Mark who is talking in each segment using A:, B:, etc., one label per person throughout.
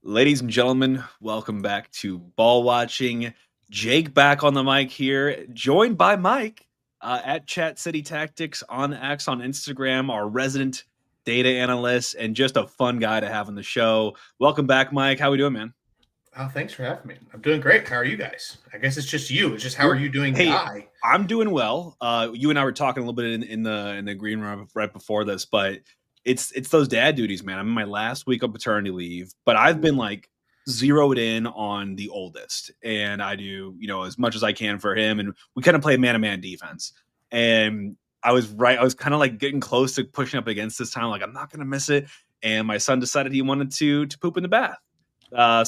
A: Ladies and gentlemen, welcome back to Ball Watching. Jake back on the mic here, joined by Mike at Chat City Tactics on X on Instagram, our resident data analyst, and just a fun guy to have on the show. Welcome back, Mike. How we doing, man?
B: Oh, thanks for having me. I'm doing great. How are you guys? I guess it's just you. It's just how are
A: We're-
B: you doing,
A: Hey,
B: guy?
A: I'm doing well. You and I were talking a little bit in the green room right before this, but it's those dad duties, man. I'm in my last week of paternity leave, but I've been like zeroed in on the oldest, and I do as much as I can for him, and we kind of play man-to-man defense. And I was right. I was kind of like getting close to pushing up against this time. Like I'm not gonna miss it. And my son decided he wanted to poop in the bath.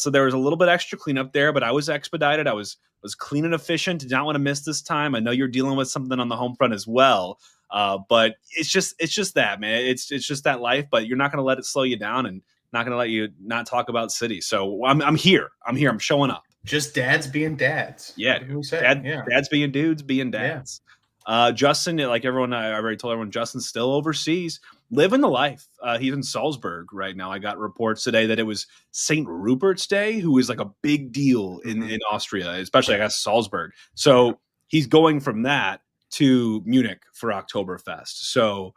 A: So there was a little bit extra cleanup there, but I was expedited. I was clean and efficient. Did not want to miss this time. I know you're dealing with something on the home front as well, but it's just that, man. It's just that life. But you're not going to let it slow you down, and not going to let you not talk about City. So I'm here. I'm here. I'm showing up.
B: Just dads being dads.
A: Yeah,
B: What do we
A: dude.
B: say? Yeah.
A: Dads being dudes, being
B: Yeah.
A: dads. Justin, like everyone, I already told everyone, Justin's still overseas, living the life. He's in Salzburg right now. I got reports today that it was St. Rupert's Day, who is like a big deal in Austria, especially I guess Salzburg. So he's going from that to Munich for Oktoberfest. So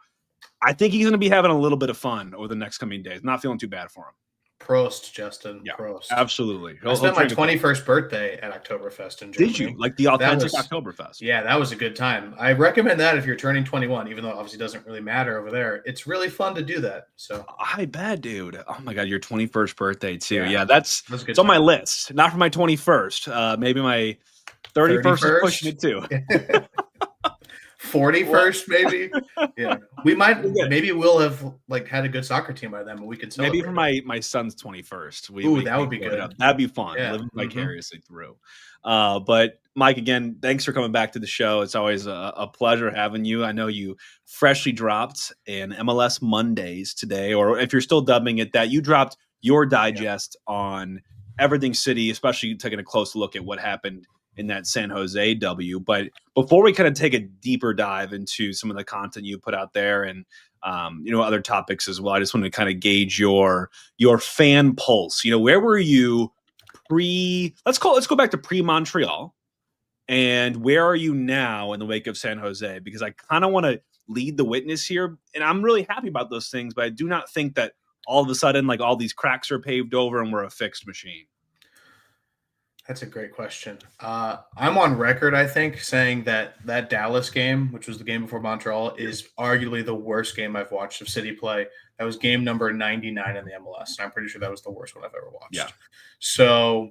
A: I think he's going to be having a little bit of fun over the next coming days. Not feeling too bad for him.
B: Prost, Justin.
A: Yeah,
B: Prost.
A: absolutely.
B: I spent my 21st birthday at Oktoberfest in Germany.
A: Did you like the authentic Oktoberfest?
B: Yeah, that was a good time. I recommend that if you're turning 21, even though it obviously doesn't really matter over there. It's really fun to do that. So
A: I bet, dude. Oh my god, your 21st birthday too. Yeah,
B: that's
A: it's on my list. Not for my 21st. Maybe my 31st is pushing it too.
B: 41st, maybe. Yeah, we might. Maybe we'll have like had a good soccer team by then, but we could celebrate.
A: Maybe for my son's 21st.
B: That would be good.
A: That'd be fun.
B: Yeah.
A: Living vicariously through. But Mike, again, thanks for coming back to the show. It's always a pleasure having you. I know you freshly dropped an MLS Mondays today, or if you're still dubbing it that, you dropped your digest on everything City, especially taking a close look at what happened in that San Jose W. But before we kind of take a deeper dive into some of the content you put out there and other topics as well, I just want to kind of gauge your fan pulse. Where were you let's go back to pre-Montreal, and where are you now in the wake of San Jose? Because I kind of want to lead the witness here, and I'm really happy about those things, but I do not think that all of a sudden like all these cracks are paved over and we're a fixed machine.
B: That's a great question. I'm on record, I think, saying that Dallas game, which was the game before Montreal, is arguably the worst game I've watched of City play. That was game number 99 in the MLS. And I'm pretty sure that was the worst one I've ever watched.
A: Yeah.
B: So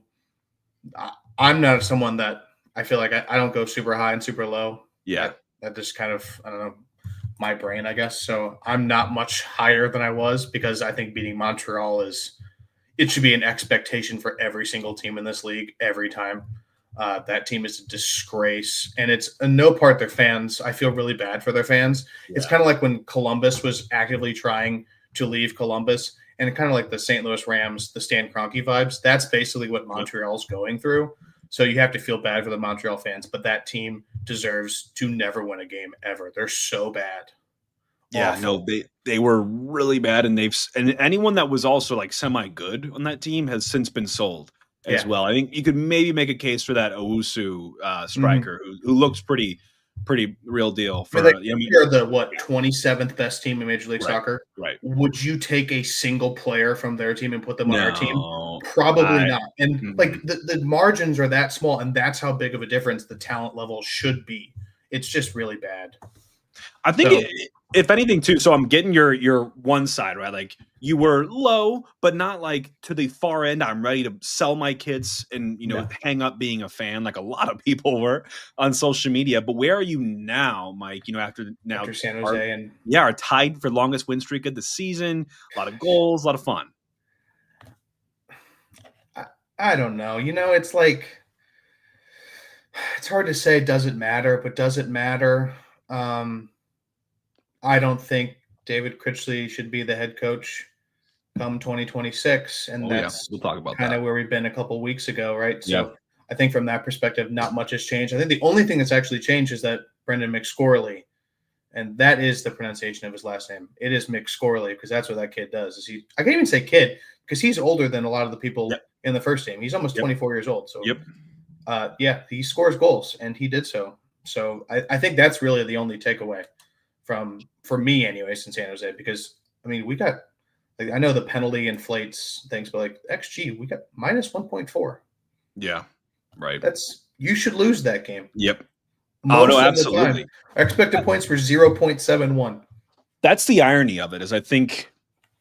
B: I'm not someone that I feel like I don't go super high and super low.
A: Yeah.
B: That just kind of, I don't know, my brain, I guess. So I'm not much higher than I was because I think beating Montreal it should be an expectation for every single team in this league every time. That team is a disgrace, and it's in no part their fans. I feel really bad for their fans. Yeah. It's kind of like when Columbus was actively trying to leave Columbus, and kind of like the St. Louis Rams, the Stan Kroenke vibes. That's basically what Montreal's going through. So you have to feel bad for the Montreal fans, but that team deserves to never win a game ever. They're so bad.
A: Yeah, awful. No, they were really bad, and anyone that was also like semi good on that team has since been sold as well. I think you could maybe make a case for that Owusu striker who looks pretty real deal.
B: They're the 27th best team in Major League Soccer.
A: Right.
B: Would you take a single player from their team and put them on our team? Probably not. And like the margins are that small, and that's how big of a difference the talent level should be. It's just really bad.
A: I think if anything too, so I'm getting your one side, right? Like you were low, but not like to the far end. I'm ready to sell my kids and hang up being a fan, like a lot of people were on social media. But where are you now, Mike? After
B: San Jose
A: are tied for longest win streak of the season. A lot of goals, a lot of fun.
B: I don't know. It's like it's hard to say. Does it matter? But does it matter? I don't think David Critchley should be the head coach come 2026, and
A: we'll talk about
B: kind of where we've been a couple of weeks ago, right? So I think from that perspective, not much has changed. I think the only thing that's actually changed is that Brendan McScorley, and that is the pronunciation of his last name. It is McScorley because that's what that kid does. I can't even say kid because he's older than a lot of the people
A: Yep.
B: in the first team. He's almost 24 years old. So,
A: Yep.
B: Yeah, he scores goals, and he did so. So I think that's really the only takeaway for me, anyways, in San Jose, because I mean, we got, like, I know the penalty inflates things, but like XG, we got minus 1.4.
A: Yeah. Right.
B: You should lose that game.
A: Yep. Oh
B: Most
A: no,
B: of the
A: absolutely.
B: time. Our expected points were 0.71.
A: That's the irony of it, is I think,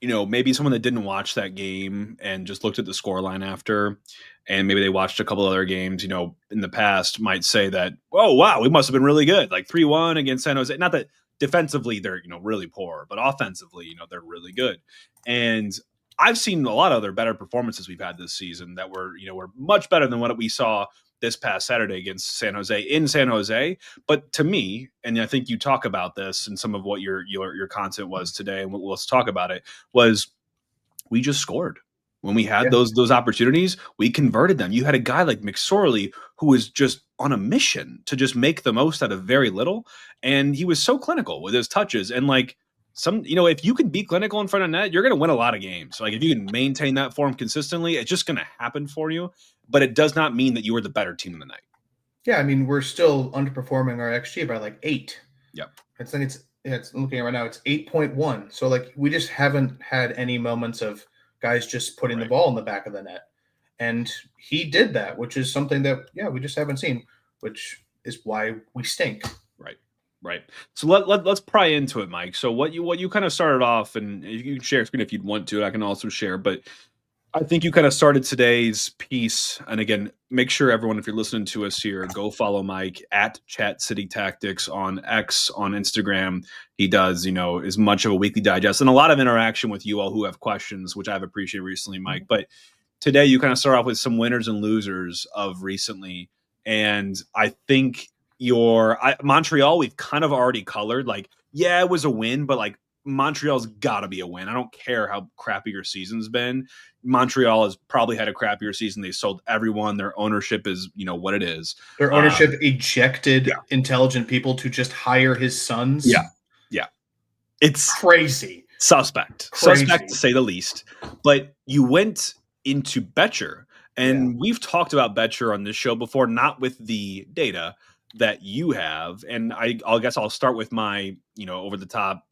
A: maybe someone that didn't watch that game and just looked at the scoreline after, and maybe they watched a couple other games, in the past, might say that, oh, wow, we must have been really good. Like 3-1 against San Jose. Not that defensively they're, really poor, but offensively, they're really good. And I've seen a lot of other better performances we've had this season that were much better than what we saw this past Saturday against San Jose in San Jose. But to me, and I think you talk about this and some of what your content was today, and let's talk about it, was we just scored. When we had those opportunities, we converted them. You had a guy like McSorley who was just on a mission to just make the most out of very little. And he was so clinical with his touches. And like if you can be clinical in front of net, you're going to win a lot of games. Like if you can maintain that form consistently, it's just going to happen for you. But it does not mean that you were the better team in the night.
B: Yeah, I mean, we're still underperforming our XG by like 8.
A: Yep.
B: It's looking at right now, it's 8.1. So like we just haven't had any moments of guys just putting the ball in the back of the net. And he did that, which is something that, we just haven't seen, which is why we stink.
A: Right. So let's pry into it, Mike. So what you kind of started off, and you can share screen if you'd want to, I can also share, but I think you kind of started today's piece. And again, make sure everyone, if you're listening to us here, go follow Mike at Chat City Tactics on X, on Instagram. He does, as much of a weekly digest and a lot of interaction with you all who have questions, which I've appreciated recently, Mike. But today you kind of start off with some winners and losers of recently. And I think Montreal, we've kind of already colored. Like, yeah, it was a win, but like, Montreal's got to be a win. I don't care how crappy your season's been. Montreal has probably had a crappier season. They sold everyone. Their ownership is, what it is.
B: Their ownership ejected intelligent people to just hire his sons.
A: Yeah. It's
B: crazy.
A: Suspect to say the least. But you went into Betcher, and we've talked about Betcher on this show before, not with the data that you have. And I guess I'll start with my, over the top,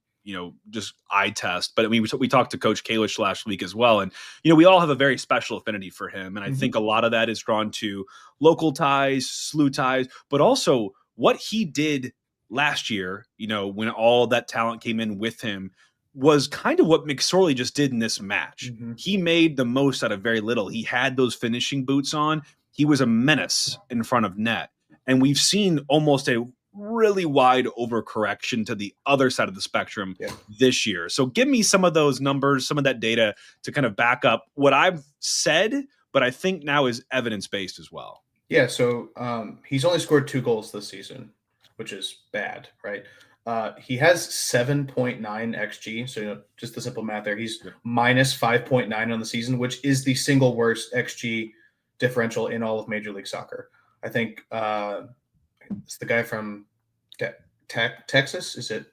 A: just eye test. But I mean, we talked to Coach Kalish last week as well. And, we all have a very special affinity for him. And I think a lot of that is drawn to local ties, SLU ties, but also what he did last year, when all that talent came in with him, was kind of what McSorley just did in this match. He made the most out of very little. He had those finishing boots on. He was a menace in front of net. And we've seen almost a really wide overcorrection to the other side of the spectrum this year. So give me some of those numbers, some of that data to kind of back up what I've said, but I think now is evidence-based as well.
B: Yeah, so he's only scored 2 goals this season, which is bad, right? He has 7.9 XG, so just the simple math there. He's minus 5.9 on the season, which is the single worst XG differential in all of Major League Soccer. I think it's the guy from Texas. Is it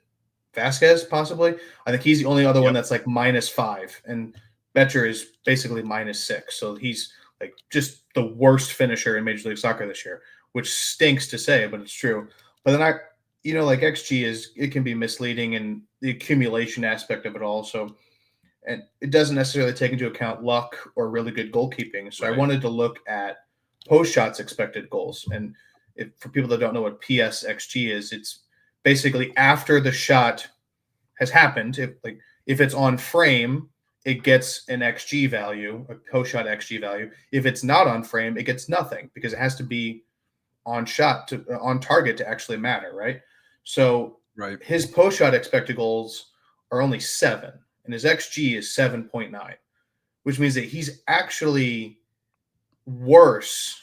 B: Vasquez, possibly? I think he's the only other one that's like minus 5. And Betcher is basically minus 6. So he's like just the worst finisher in Major League Soccer this year, which stinks to say, but it's true. But then like XG it can be misleading, and the accumulation aspect of it all. So, and it doesn't necessarily take into account luck or really good goalkeeping. So I wanted to look at post shots expected goals. And for people that don't know what PSXG is, it's basically after the shot has happened. If it's on frame, it gets an XG value, a post shot XG value. If it's not on frame, it gets nothing, because it has to be on target to actually matter, right? So his post shot expected goals are only 7, and his XG is 7.9, which means that he's actually worse.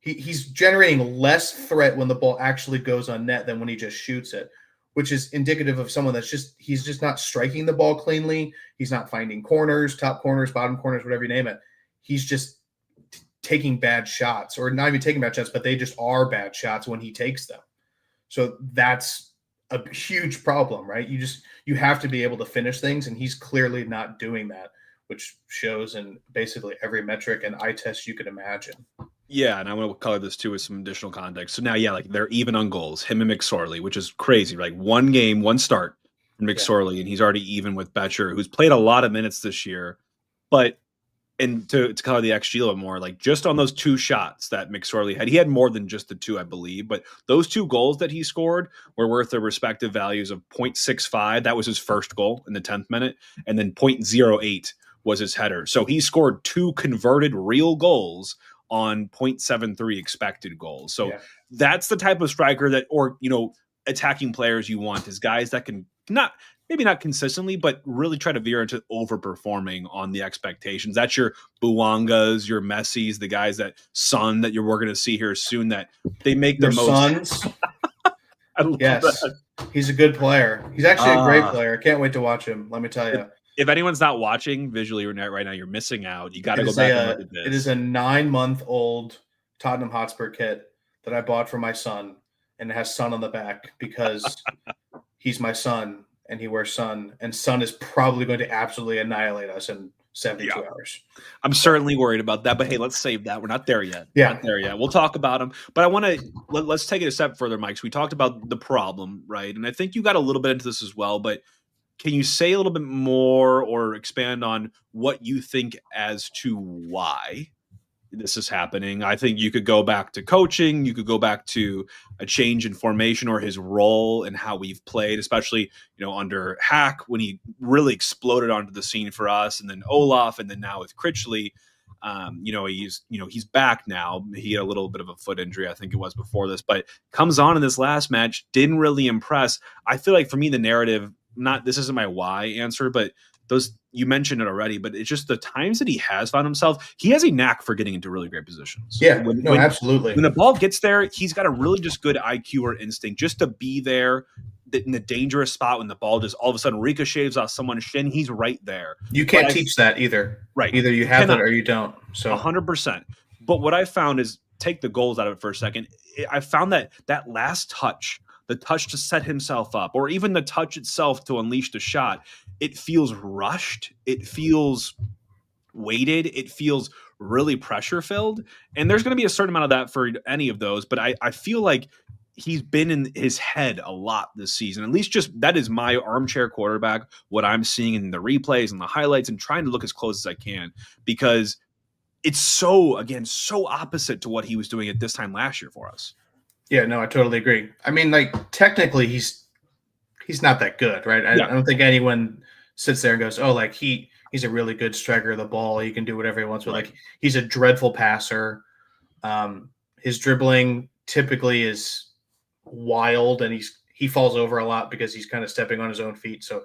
B: He's generating less threat when the ball actually goes on net than when he just shoots it, which is indicative of someone he's just not striking the ball cleanly. He's not finding corners, top corners, bottom corners, whatever you name it. He's just taking bad shots, or not even taking bad shots, but they just are bad shots when he takes them. So that's a huge problem, right? You have to be able to finish things, and he's clearly not doing that, which shows in basically every metric and eye test you could imagine.
A: Yeah, and I want to color this too with some additional context. So now, yeah, like they're even on goals, him and McSorley, which is crazy. Like one game, one start from McSorley, and he's already even with Betcher, who's played a lot of minutes this year. But and to color the XG a little more, like just on those 2 shots that McSorley had, he had more than just the 2, I believe, but those 2 goals that he scored were worth their respective values of 0.65. That was his first goal in the 10th minute, and then 0.08 was his header. So he scored 2 converted real goals on 0.73 expected goals. So that's the type of striker that, or, attacking players you want is guys that can maybe not consistently, but really try to veer into overperforming on the expectations. That's your Buwangas, your Messis, the guys that we're going to see here soon, that they make the most.
B: Sons. Yes. That. He's a good player. He's actually a great player. Can't wait to watch him. Let me tell you.
A: If anyone's not watching visually right now, you're missing out. You got to go back and look at this.
B: It is a 9-month-old Tottenham Hotspur kit that I bought for my son, and it has Son on the back because he's my son and he wears Son, and Son is probably going to absolutely annihilate us in 72 hours.
A: I'm certainly worried about that, but hey, let's save that. We're not there yet.
B: Yeah.
A: Not there yet. We'll talk about him, but I want to let's take it a step further, Mike. So we talked about the problem, right? And I think you got a little bit into this as well, but can you say a little bit more or expand on what you think as to why this is happening? I think you could go back to coaching. You could go back to a change in formation or his role and how we've played, especially, under Hack when he really exploded onto the scene for us, and then Olaf, and then now with Critchley. He's back now. He had a little bit of a foot injury, I think it was before this, but comes on in this last match, didn't really impress. I feel like for me, the narrative, this isn't my why answer, but those, you mentioned it already, but it's just the times that he has found himself, he has a knack for getting into really great positions.
B: Yeah, absolutely.
A: When the ball gets there, he's got a really just good IQ or instinct just to be there in the dangerous spot when the ball just all of a sudden ricochets off someone's shin. He's right there.
B: You can't teach that either.
A: Right.
B: Either you have it or you don't. So
A: 100%. But what I found is, take the goals out of it for a second, I found that last touch, the touch to set himself up, or even the touch itself to unleash the shot, it feels rushed. It feels weighted. It feels really pressure filled. And there's going to be a certain amount of that for any of those. But I feel like he's been in his head a lot this season. At least just that is my armchair quarterback, what I'm seeing in the replays and the highlights, and trying to look as close as I can, because it's so opposite to what he was doing at this time last year for us.
B: Yeah, no, I totally agree. I mean, like, technically he's not that good, right? I don't think anyone sits there and goes, oh, like he's a really good striker of the ball. He can do whatever he wants. But like, he's a dreadful passer. His dribbling typically is wild, and he falls over a lot because he's kind of stepping on his own feet. So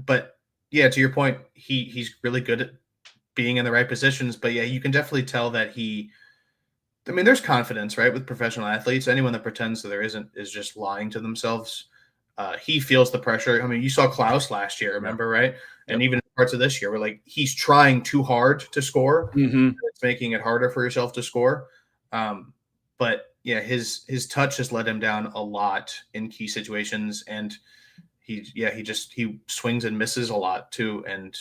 B: but yeah, to your point, he's really good at being in the right positions. But yeah, you can definitely tell that there's confidence, right, with professional athletes. Anyone that pretends that there isn't is just lying to themselves. He feels the pressure. I mean, you saw Klaus last year, remember, right? And even parts of this year, where like he's trying too hard to score.
A: Mm-hmm.
B: It's making it harder for yourself to score. But yeah, his touch has let him down a lot in key situations, and he swings and misses a lot too. And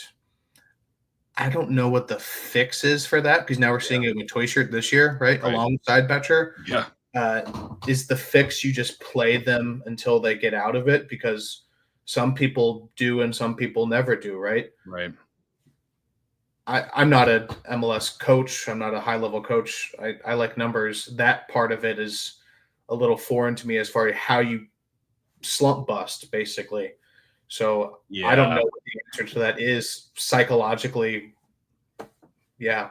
B: I don't know what the fix is for that, because now we're seeing it with Toyshirt this year, right? Alongside Betcher.
A: Yeah.
B: Is the fix you just play them until they get out of it? Because some people do and some people never do, right?
A: Right.
B: I'm not an MLS coach. I'm not a high-level coach. I like numbers. That part of it is a little foreign to me as far as how you slump bust, basically. So I don't know what the answer to that is psychologically. Yeah.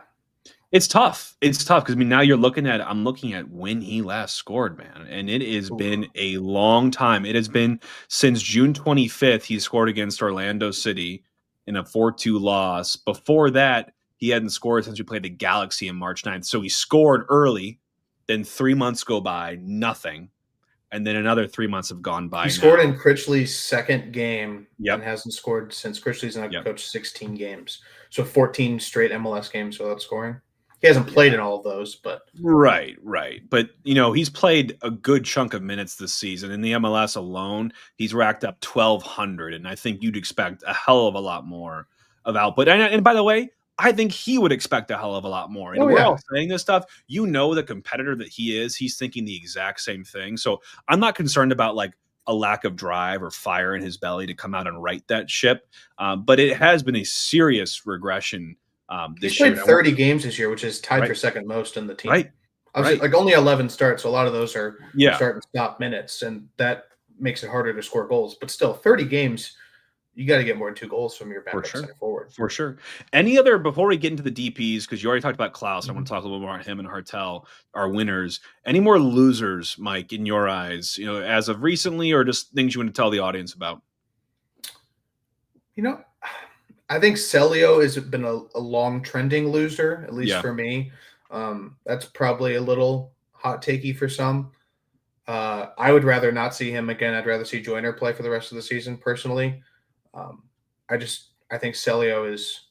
A: It's tough. It's tough because now I'm looking at when he last scored, man. And it has been a long time. It has been since June 25th. He scored against Orlando City in a 4-2 loss. Before that, he hadn't scored since we played the Galaxy on March 9th. So he scored early. Then 3 months go by, nothing. And then another 3 months have gone by.
B: He scored in Critchley's second game and hasn't scored since Critchley's now coached 16 games. So 14 straight MLS games without scoring. He hasn't played in all of those, but
A: right. But he's played a good chunk of minutes this season. In the MLS alone, he's racked up 1,200, and I think you'd expect a hell of a lot more of output. And by the way, I think he would expect a hell of a lot more. And
B: Oh
A: we're
B: yeah,
A: all saying this stuff. The competitor that he is, he's thinking the exact same thing. So I'm not concerned about like a lack of drive or fire in his belly to come out and right that ship. But it has been a serious regression
B: he's
A: this year.
B: played 30 games this year, which is tied
A: Right,
B: for second most in the team.
A: right,
B: Obviously,
A: right.
B: like only 11 starts, so a lot of those are
A: Yeah,
B: start and stop minutes, and that makes it harder to score goals. But still, 30 games, you got to get more than 2 goals from your
A: for
B: backup
A: sure.
B: center forward.
A: For sure. Any other, before we get into the DPs, because you already talked about Klaus, I want
B: Mhm.
A: to talk a little more about him and Hartel, our winners. Any more losers, Mike, in your eyes, as of recently, or just things you want to tell the audience about?
B: You know, I think Celio has been a long trending loser, at least
A: Yeah.
B: for me. That's probably a little hot takey for some. I would rather not see him again. I'd rather see Joyner play for the rest of the season personally. Um, I think Celio is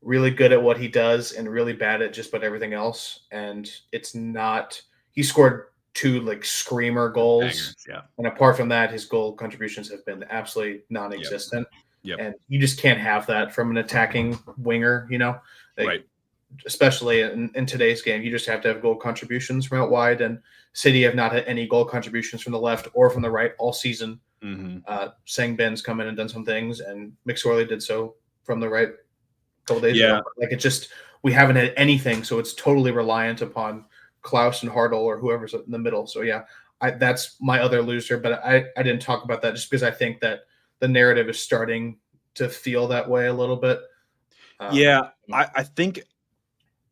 B: really good at what he does and really bad at just about everything else. And it's not. He scored 2 like screamer goals,
A: Bangers. Yeah.
B: and apart from that, his goal contributions have been absolutely
A: Yep.
B: non-existent.
A: Yep.
B: And you just can't have that from an attacking winger. Like,
A: Right.
B: especially in today's game, you just have to have goal contributions from out wide. And City have not had any goal contributions from the left or from the right all season.
A: Mm-hmm.
B: Sang Ben's come in and done some things, and McSorley did so from the right a couple days
A: Yeah.
B: ago. Like, it just, we haven't had anything, so it's totally reliant upon Klaus and Hartle or whoever's in the middle. So yeah, that's my other loser, but I didn't talk about that just because I think that the narrative is starting to feel that way a little bit.
A: Yeah. I think,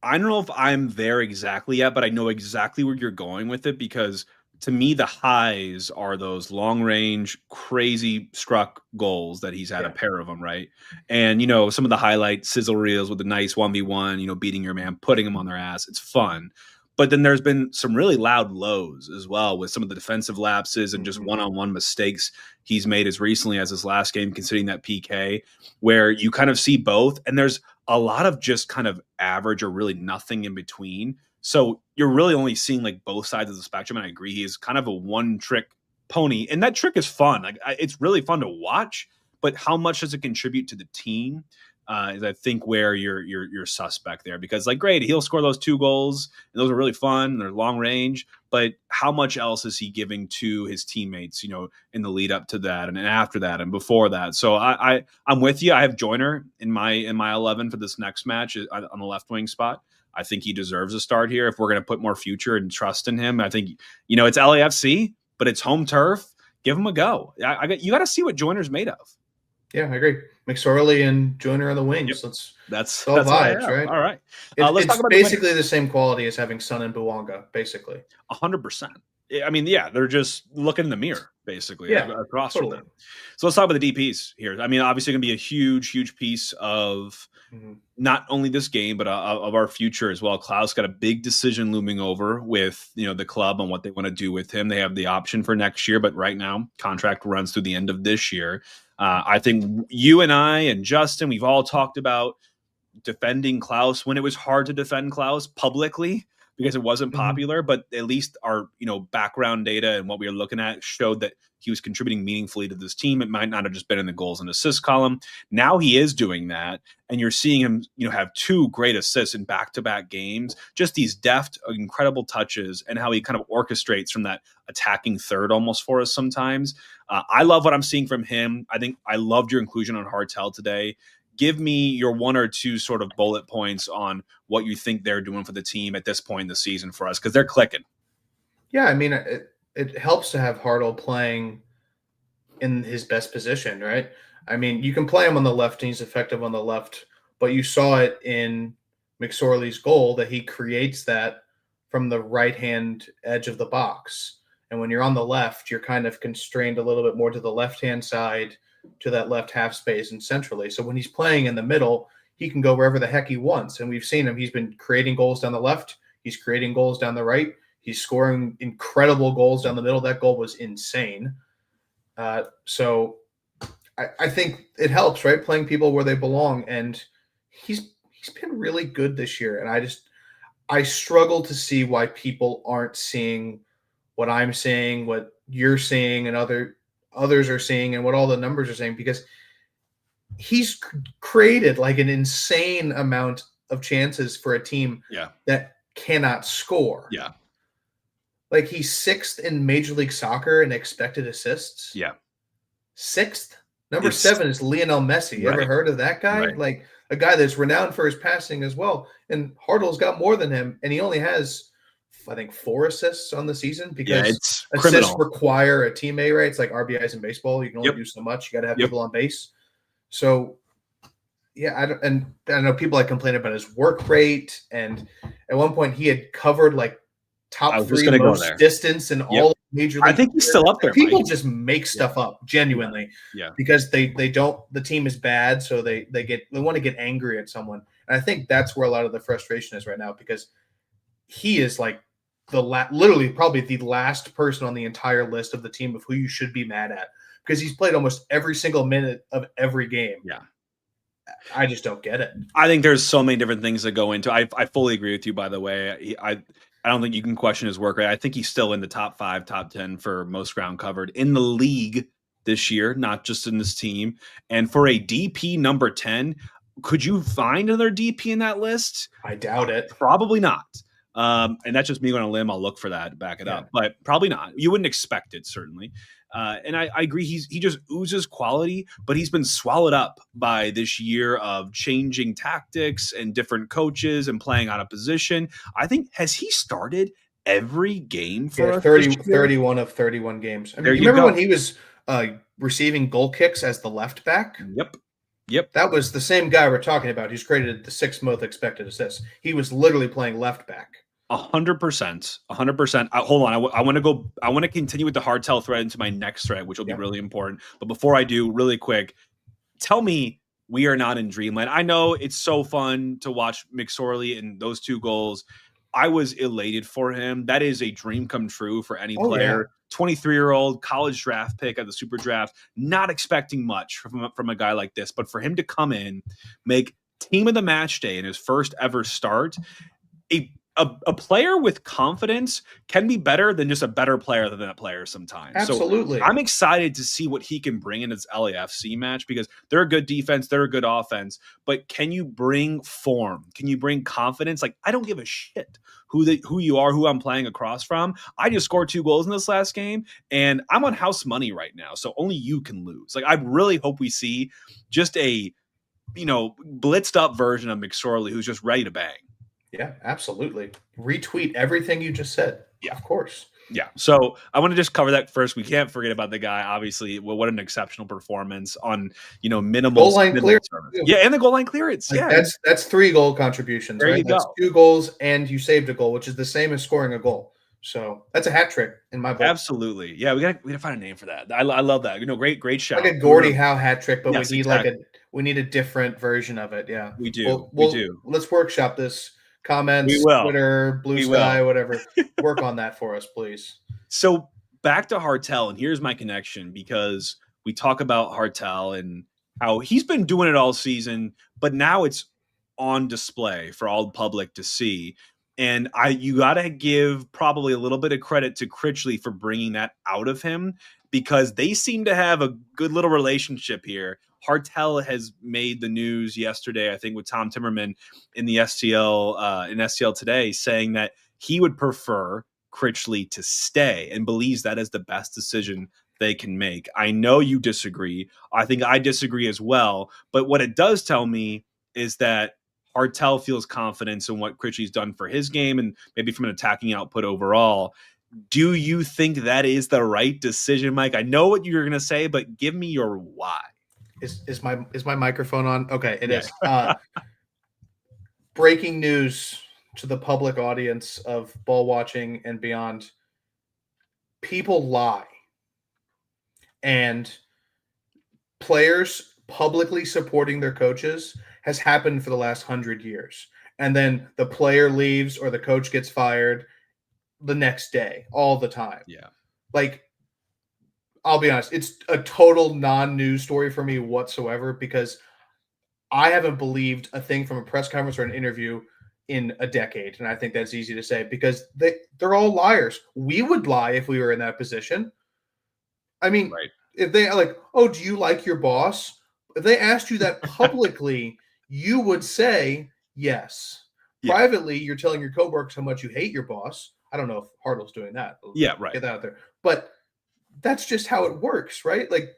A: I don't know if I'm there exactly yet, but I know exactly where you're going with it, because to me, the highs are those long range, crazy struck goals that he's had a
B: Yeah.
A: pair of them, right? And, some of the highlight sizzle reels with the nice 1v1, beating your man, putting him on their ass. It's fun. But then there's been some really loud lows as well with some of the defensive lapses and just
B: Mhm.
A: one-on-one mistakes he's made as recently as his last game, considering that PK, where you kind of see both. And there's a lot of just kind of average or really nothing in between. So you're really only seeing like both sides of the spectrum. And I agree, he is kind of a one trick pony. And that trick is fun. Like, it's really fun to watch, but how much does it contribute to the team? Is I think where you're suspect there, because like, great, he'll score those 2 goals and those are really fun and they're long range, but how much else is he giving to his teammates, in the lead up to that and after that and before that? So I'm with you. I have Joyner in my 11 for this next match on the left wing spot. I think he deserves a start here if we're going to put more future and trust in him. I think, it's LAFC, but it's home turf. Give him a go. You got to see what Joyner's made of.
B: Yeah, I agree. McSorley and Joyner on the
A: Yep.
B: wings.
A: That's
B: all
A: what I
B: vibes,
A: have.
B: right?
A: All right. Let's talk
B: It's
A: about the winner.
B: basically the same quality as having Sun and Buwanga, basically.
A: 100%. I mean, yeah, they're just looking in the mirror, basically,
B: Yeah,
A: across
B: totally.
A: from them. So let's talk about the DPs here. I mean, obviously going to be a huge, huge piece of not only this game, but of our future as well. Klaus got a big decision looming over with, the club on what they want to do with him. They have the option for next year, but right now contract runs through the end of this year. I think you and I and Justin, we've all talked about defending Klaus when it was hard to defend Klaus publicly because it wasn't popular, but at least our, background data and what we were looking at showed that he was contributing meaningfully to this team. It might not have just been in the goals and assists column. Now he is doing that, and you're seeing him, have 2 great assists in back-to-back games, just these deft, incredible touches, and how he kind of orchestrates from that attacking third almost for us sometimes. I love what I'm seeing from him. I think I loved your inclusion on Hartel today. Give me your 1 or 2 sort of bullet points on what you think they're doing for the team at this point in the season for us, because they're clicking.
B: Yeah, I mean, it helps to have Hartle playing in his best position, right? I mean, you can play him on the left, and he's effective on the left, but you saw it in McSorley's goal that he creates that from the right-hand edge of the box. And when you're on the left, you're kind of constrained a little bit more to the left-hand side, to that left half space and centrally. So when he's playing in the middle, he can go wherever the heck he wants. And we've seen him. He's been creating goals down the left. He's creating goals down the right. He's scoring incredible goals down the middle. That goal was insane. So I think it helps, right? Playing people where they belong. And he's been really good this year. And I struggle to see why people aren't seeing what I'm seeing, what you're seeing, and others are seeing, and what all the numbers are saying, because he's created like an insane amount of chances for a team that cannot score.
A: Yeah.
B: Like he's 6th in Major League Soccer in expected assists.
A: Yeah.
B: 6th. Number 7 is Lionel Messi. You ever heard of that guy?
A: Right.
B: Like a guy that's renowned for his passing as well. And Hartle's got more than him, and he only has, I think, 4 assists on the season because
A: it's
B: assists
A: criminal.
B: require a teammate, right? It's like RBIs in baseball. You can only do so much. You got to have people on base. So, yeah, I know people like complain about his work rate, and at one point he had covered like top 3 most distance in all Major League.
A: I think he's still up there.
B: People just make stuff up genuinely, because they don't. The team is bad, so they want to get angry at someone, and I think that's where a lot of the frustration is right now, because he is like literally probably the last person on the entire list of the team of who you should be mad at, because he's played almost every single minute of every game.
A: Yeah.
B: I just don't get it.
A: I think there's so many different things that go into it. I fully agree with you, by the way. I don't think you can question his work rate. I think he's still in the top 5, top 10 for most ground covered in the league this year, not just in this team. And for a DP number 10, could you find another DP in that list?
B: I doubt it.
A: Probably not. And that's just me going on a limb. I'll look for that to back it up, but probably not. You wouldn't expect it, certainly. And I agree. He just oozes quality, but he's been swallowed up by this year of changing tactics and different coaches and playing out of position. I think, has he started every game for
B: 31 of 31 games? I mean, you remember when he was receiving goal kicks as the left back?
A: Yep.
B: That was the same guy we're talking about. He's created the 6th most expected assists. He was literally playing left back.
A: 100%. Hold on. I want to continue with the hardtail thread into my next thread, which will be really important. But before I do, really quick, tell me we are not in dreamland. I know it's so fun to watch McSorley and those 2 goals. I was elated for him. That is a dream come true for any player. 23-year-old college draft pick at the Super Draft, not expecting much from a guy like this. But for him to come in, make team of the match day in his first ever start, a player with confidence can be better than just a better player than that player sometimes.
B: Absolutely.
A: So I'm excited to see what he can bring in his LAFC match, because they're a good defense, they're a good offense, but can you bring form? Can you bring confidence? Like, I don't give a shit who you are, who I'm playing across from. I just scored 2 goals in this last game, and I'm on house money right now, so only you can lose. Like, I really hope we see just a, blitzed up version of McSorley who's just ready to bang.
B: Yeah, absolutely. Retweet everything you just said. Yeah, of course.
A: Yeah. So I want to just cover that first. We can't forget about the guy. Obviously, what an exceptional performance on minimal
B: goal line clearance.
A: Yeah, and the goal line clearance.
B: Like,
A: yeah,
B: that's 3 goal contributions.
A: There
B: right?
A: you
B: That's
A: go.
B: 2 goals, and you saved a goal, which is the same as scoring a goal. So that's a hat trick in my book.
A: Absolutely. Yeah, we gotta find a name for that. I love that. Great shout.
B: Like a Gordie Howe hat trick, but we need a different version of it. Yeah,
A: we do. We do.
B: Let's workshop this. Comments, Twitter, Blue Sky, whatever. Work on that for us, please.
A: So back to Hartel, and here's my connection, because we talk about Hartel and how he's been doing it all season, but now it's on display for all the public to see. And you got to give probably a little bit of credit to Critchley for bringing that out of him, because they seem to have a good little relationship here. Hartel has made the news yesterday, I think, with Tom Timmerman in the STL in STL Today, saying that he would prefer Critchley to stay and believes that is the best decision they can make. I know you disagree. I think I disagree as well. But what it does tell me is that Hartel feels confidence in what Critchley's done for his game and maybe from an attacking output overall. Do you think that is the right decision, Mike? I know what you're going to say, but give me your why.
B: Is my microphone on? Okay, it is. Breaking news to the public audience of ball watching and beyond. People lie. And players publicly supporting their coaches has happened for the last 100 years. And then the player leaves or the coach gets fired the next day, all the time.
A: Yeah.
B: Like, I'll be honest, it's a total non-news story for me whatsoever, because I haven't believed a thing from a press conference or an interview in a decade. And I think that's easy to say, because they're all liars. We would lie if we were in that position. I mean, if they are like, oh, do you like your boss? if they asked you that publicly, you would say yes.
A: Yeah.
B: Privately, you're telling your coworkers how much you hate your boss. I don't know if Hartle's doing that.
A: Yeah, right.
B: Get that out there. But that's just how it works, right? Like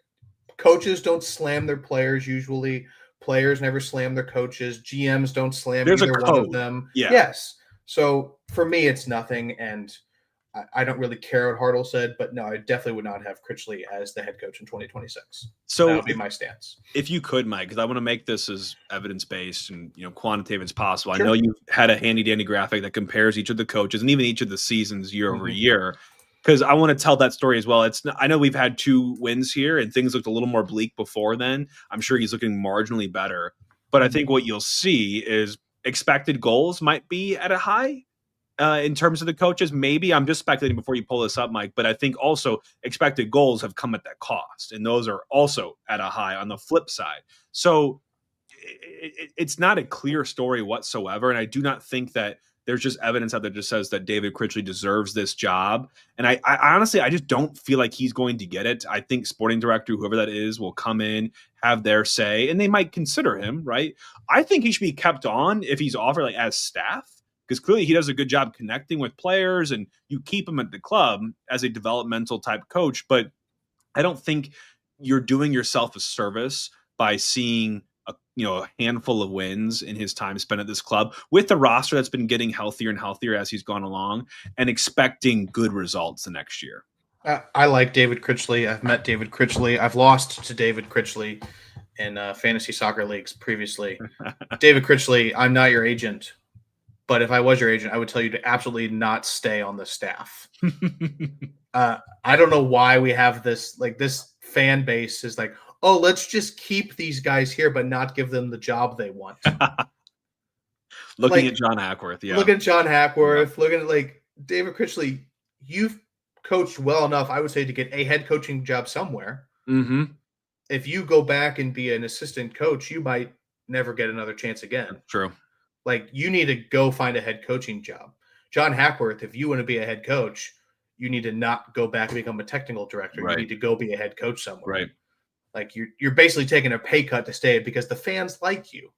B: coaches don't slam their players usually. Players never slam their coaches. GMs don't slam
A: There's a
B: either one of
A: code.
B: them.
A: Yeah.
B: Yes. So for me, it's nothing. And I don't really care what Hartle said, but no, I definitely would not have Critchley as the head coach in 2026.
A: So
B: that would be my stance.
A: If you could, Mike, because I want to make this as evidence-based and quantitative as possible.
B: Sure.
A: I know you've had a handy-dandy graphic that compares each of the coaches and even each of the seasons year over year. Because I want to tell that story as well. I know we've had 2 wins here, and things looked a little more bleak before then. I'm sure he's looking marginally better. But I think what you'll see is expected goals might be at a high. In terms of the coaches, maybe I'm just speculating before you pull this up, Mike, but I think also expected goals have come at that cost, and those are also at a high on the flip side. So it's not a clear story whatsoever, and I do not think that there's just evidence out there that just says that David Critchley deserves this job. And I honestly, I just don't feel like he's going to get it. I think sporting director, whoever that is, will come in, have their say, and they might consider him, right? I think he should be kept on if he's offered like as staff, because clearly he does a good job connecting with players and you keep him at the club as a developmental type coach. But I don't think you're doing yourself a service by seeing a handful of wins in his time spent at this club with the roster that's been getting healthier and healthier as he's gone along and expecting good results the next year.
B: I like David Critchley. I've met David Critchley. I've lost to David Critchley in fantasy soccer leagues previously. David Critchley, I'm not your agent. But if I was your agent, I would tell you to absolutely not stay on the staff. I don't know why we have this fan base is like, oh, let's just keep these guys here, but not give them the job they want.
A: Looking at John Hackworth, yeah.
B: Look at John Hackworth. Looking at David Critchley. You've coached well enough, I would say, to get a head coaching job somewhere.
A: Mm-hmm.
B: If you go back and be an assistant coach, you might never get another chance again.
A: True.
B: You need to go find a head coaching job. John Hackworth, if you want to be a head coach, you need to not go back and become a technical director. Right. You need to go be a head coach somewhere.
A: Right.
B: You're basically taking a pay cut to stay because the fans like you.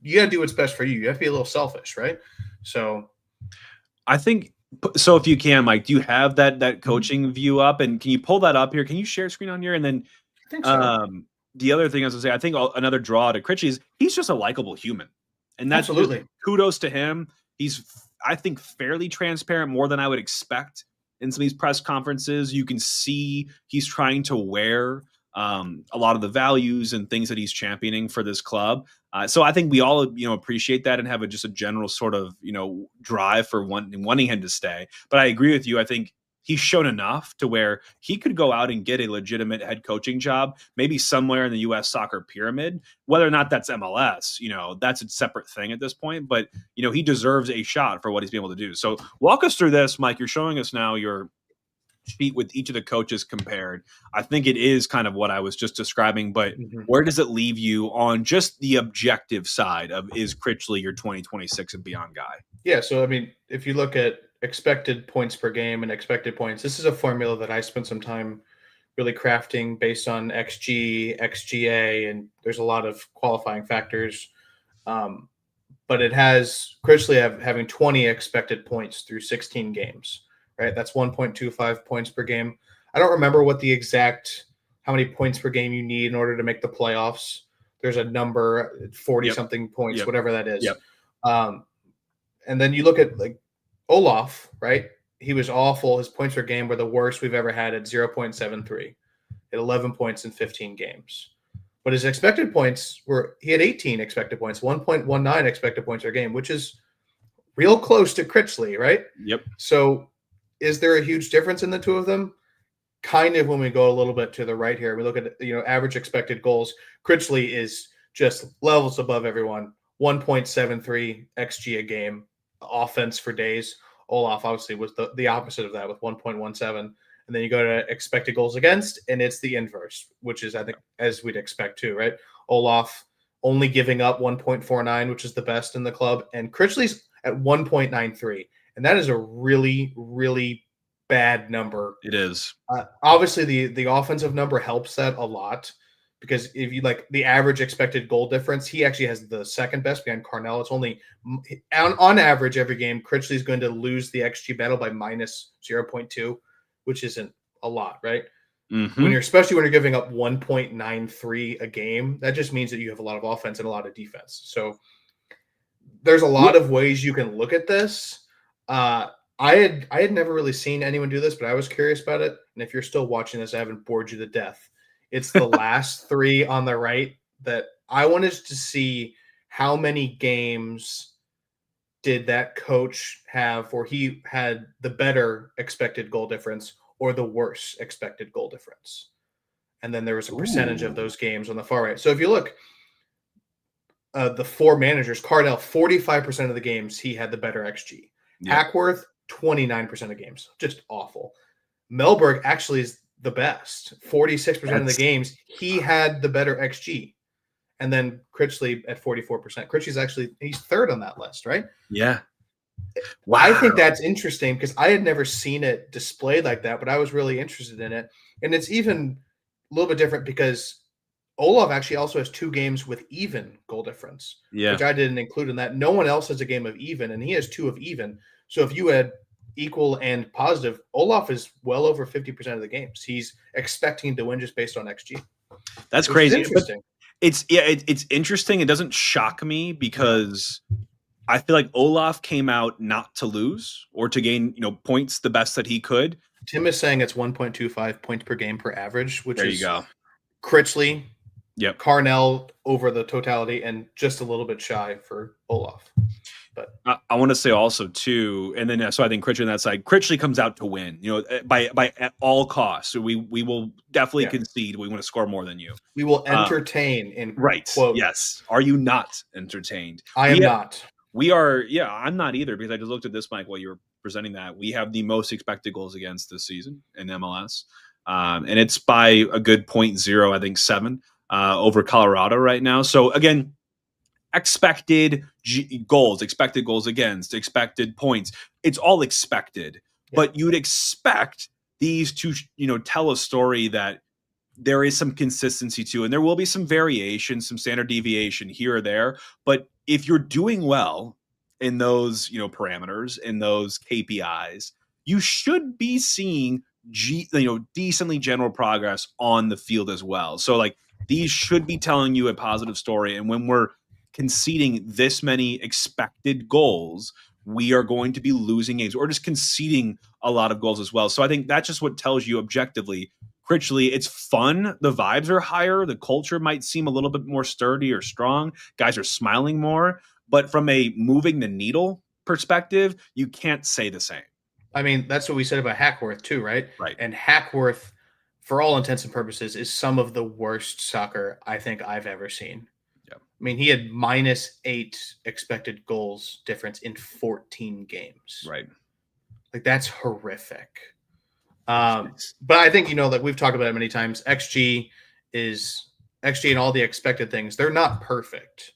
B: You got to do what's best for you. You have to be a little selfish, right? So
A: I think so. If you can, Mike, do you have that coaching view up? And can you pull that up here? Can you share screen on here? And then
B: I think so.
A: The other thing I was going to say, I think another draw to Critchley is he's just a likable human. And that's
B: absolutely
A: kudos to him. He's, I think, fairly transparent, more than I would expect in some of these press conferences. You can see he's trying to wear a lot of the values and things that he's championing for this club. So I think we all, appreciate that and have just a general sort of, drive for wanting him to stay. But I agree with you. I think he's shown enough to where he could go out and get a legitimate head coaching job, maybe somewhere in the U.S. soccer pyramid. Whether or not that's MLS, that's a separate thing at this point. But, he deserves a shot for what he's been able to do. So walk us through this, Mike. You're showing us now your sheet with each of the coaches compared. I think it is kind of what I was just describing, but where does it leave you on just the objective side of, is Critchley your 2026 and beyond guy?
B: Yeah. So, if you look at expected points per game and expected points, this is a formula that I spent some time really crafting based on XG, XGA, and there's a lot of qualifying factors. But it has Critchley having 20 expected points through 16 games, right? That's 1.25 points per game. I don't remember what the exact, how many points per game you need in order to make the playoffs. There's a number, 40 something points, whatever that is. And then you look at Olaf, right? He was awful. His points per game were the worst we've ever had at 0.73 at 11 points in 15 games. But his expected points he had 18 expected points, 1.19 expected points per game, which is real close to Critchley, right?
A: Yep.
B: So is there a huge difference in the two of them? Kind of when we go a little bit to the right here, we look at, average expected goals. Critchley is just levels above everyone, 1.73 XG a game, offense for days. Olaf obviously was the opposite of that with 1.17. And then you go to expected goals against, and it's the inverse, which is, I think, as we'd expect too, right? Olaf only giving up 1.49, which is the best in the club, and Critchley's at 1.93. And that is a really, really bad number.
A: It is.
B: Obviously, the offensive number helps that a lot because if you like the average expected goal difference, he actually has the second best behind Carnell. It's only on average every game, Critchley is going to lose the XG battle by minus 0.2, which isn't a lot, right?
A: Mm-hmm.
B: Especially when you're giving up 1.93 a game, that just means that you have a lot of offense and a lot of defense. So there's a lot of ways you can look at this. I had never really seen anyone do this, but I was curious about it. And if you're still watching this, I haven't bored you to death. It's the last three on the right that I wanted to see how many games did that coach have, or he had the better expected goal difference or the worse expected goal difference. And then there was a percentage of those games on the far right. So if you look, the four managers, Cardell, 45% of the games, he had the better XG. Yep. Hackworth, 29% of games. Just awful. Melberg actually is the best. 46% of the games, he had the better XG. And then Critchley at 44%. Critchley's he's third on that list, right?
A: Yeah.
B: Wow. I think that's interesting because I had never seen it displayed like that, but I was really interested in it. And it's even a little bit different because Olaf actually also has 2 games with even goal difference, which I didn't include in that. No one else has a game of even, and he has 2 of even. So if you had equal and positive, Olaf is well over 50% of the games. He's expecting to win just based on XG.
A: That's crazy.
B: Interesting.
A: It's interesting. It doesn't shock me because I feel like Olaf came out not to lose or to gain, points the best that he could.
B: Tim is saying it's 1.25 points per game per average, which is
A: there you go.
B: Critchley,
A: yep,
B: Carnell over the totality, and just a little bit shy for Olaf. But
A: I want to say also too, and then so I think Critchley on that side, Critchley comes out to win, by at all costs. So we will definitely concede. We want to score more than you.
B: We will entertain in
A: quote. Yes. Are you not entertained?
B: I am not.
A: We are. Yeah, I'm not either because I just looked at this, Mike, while you were presenting that. We have the most expected goals against this season in MLS, and it's by a good 0.0, I think 7 over Colorado right now. So again. Expected goals against, expected points. It's all expected, but you'd expect these to, tell a story that there is some consistency to, and there will be some variation, some standard deviation here or there. But if you're doing well in those, parameters, in those KPIs, you should be seeing, decently general progress on the field as well. So like these should be telling you a positive story. And when we're conceding this many expected goals, we are going to be losing games or just conceding a lot of goals as well. So I think that's just what tells you objectively, Critchley, it's fun. The vibes are higher. The culture might seem a little bit more sturdy or strong. Guys are smiling more. But from a moving the needle perspective, you can't say the same.
B: I mean, that's what we said about Hackworth too, right?
A: Right.
B: And Hackworth, for all intents and purposes, is some of the worst soccer I think I've ever seen. I mean, he had -8 expected goals difference in 14 games.
A: Right.
B: Like, that's horrific. But I think, like we've talked about it many times, XG and all the expected things, they're not perfect.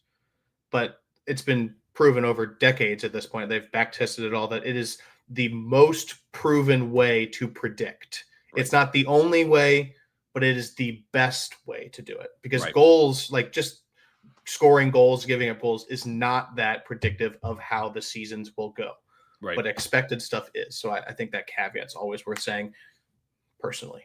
B: But it's been proven over decades at this point. They've back-tested it all that it is the most proven way to predict. Right. It's not the only way, but it is the best way to do it. Because goals, like just scoring goals, giving up goals is not that predictive of how the seasons will go. Right. But expected stuff is. So I think that caveat's always worth saying personally.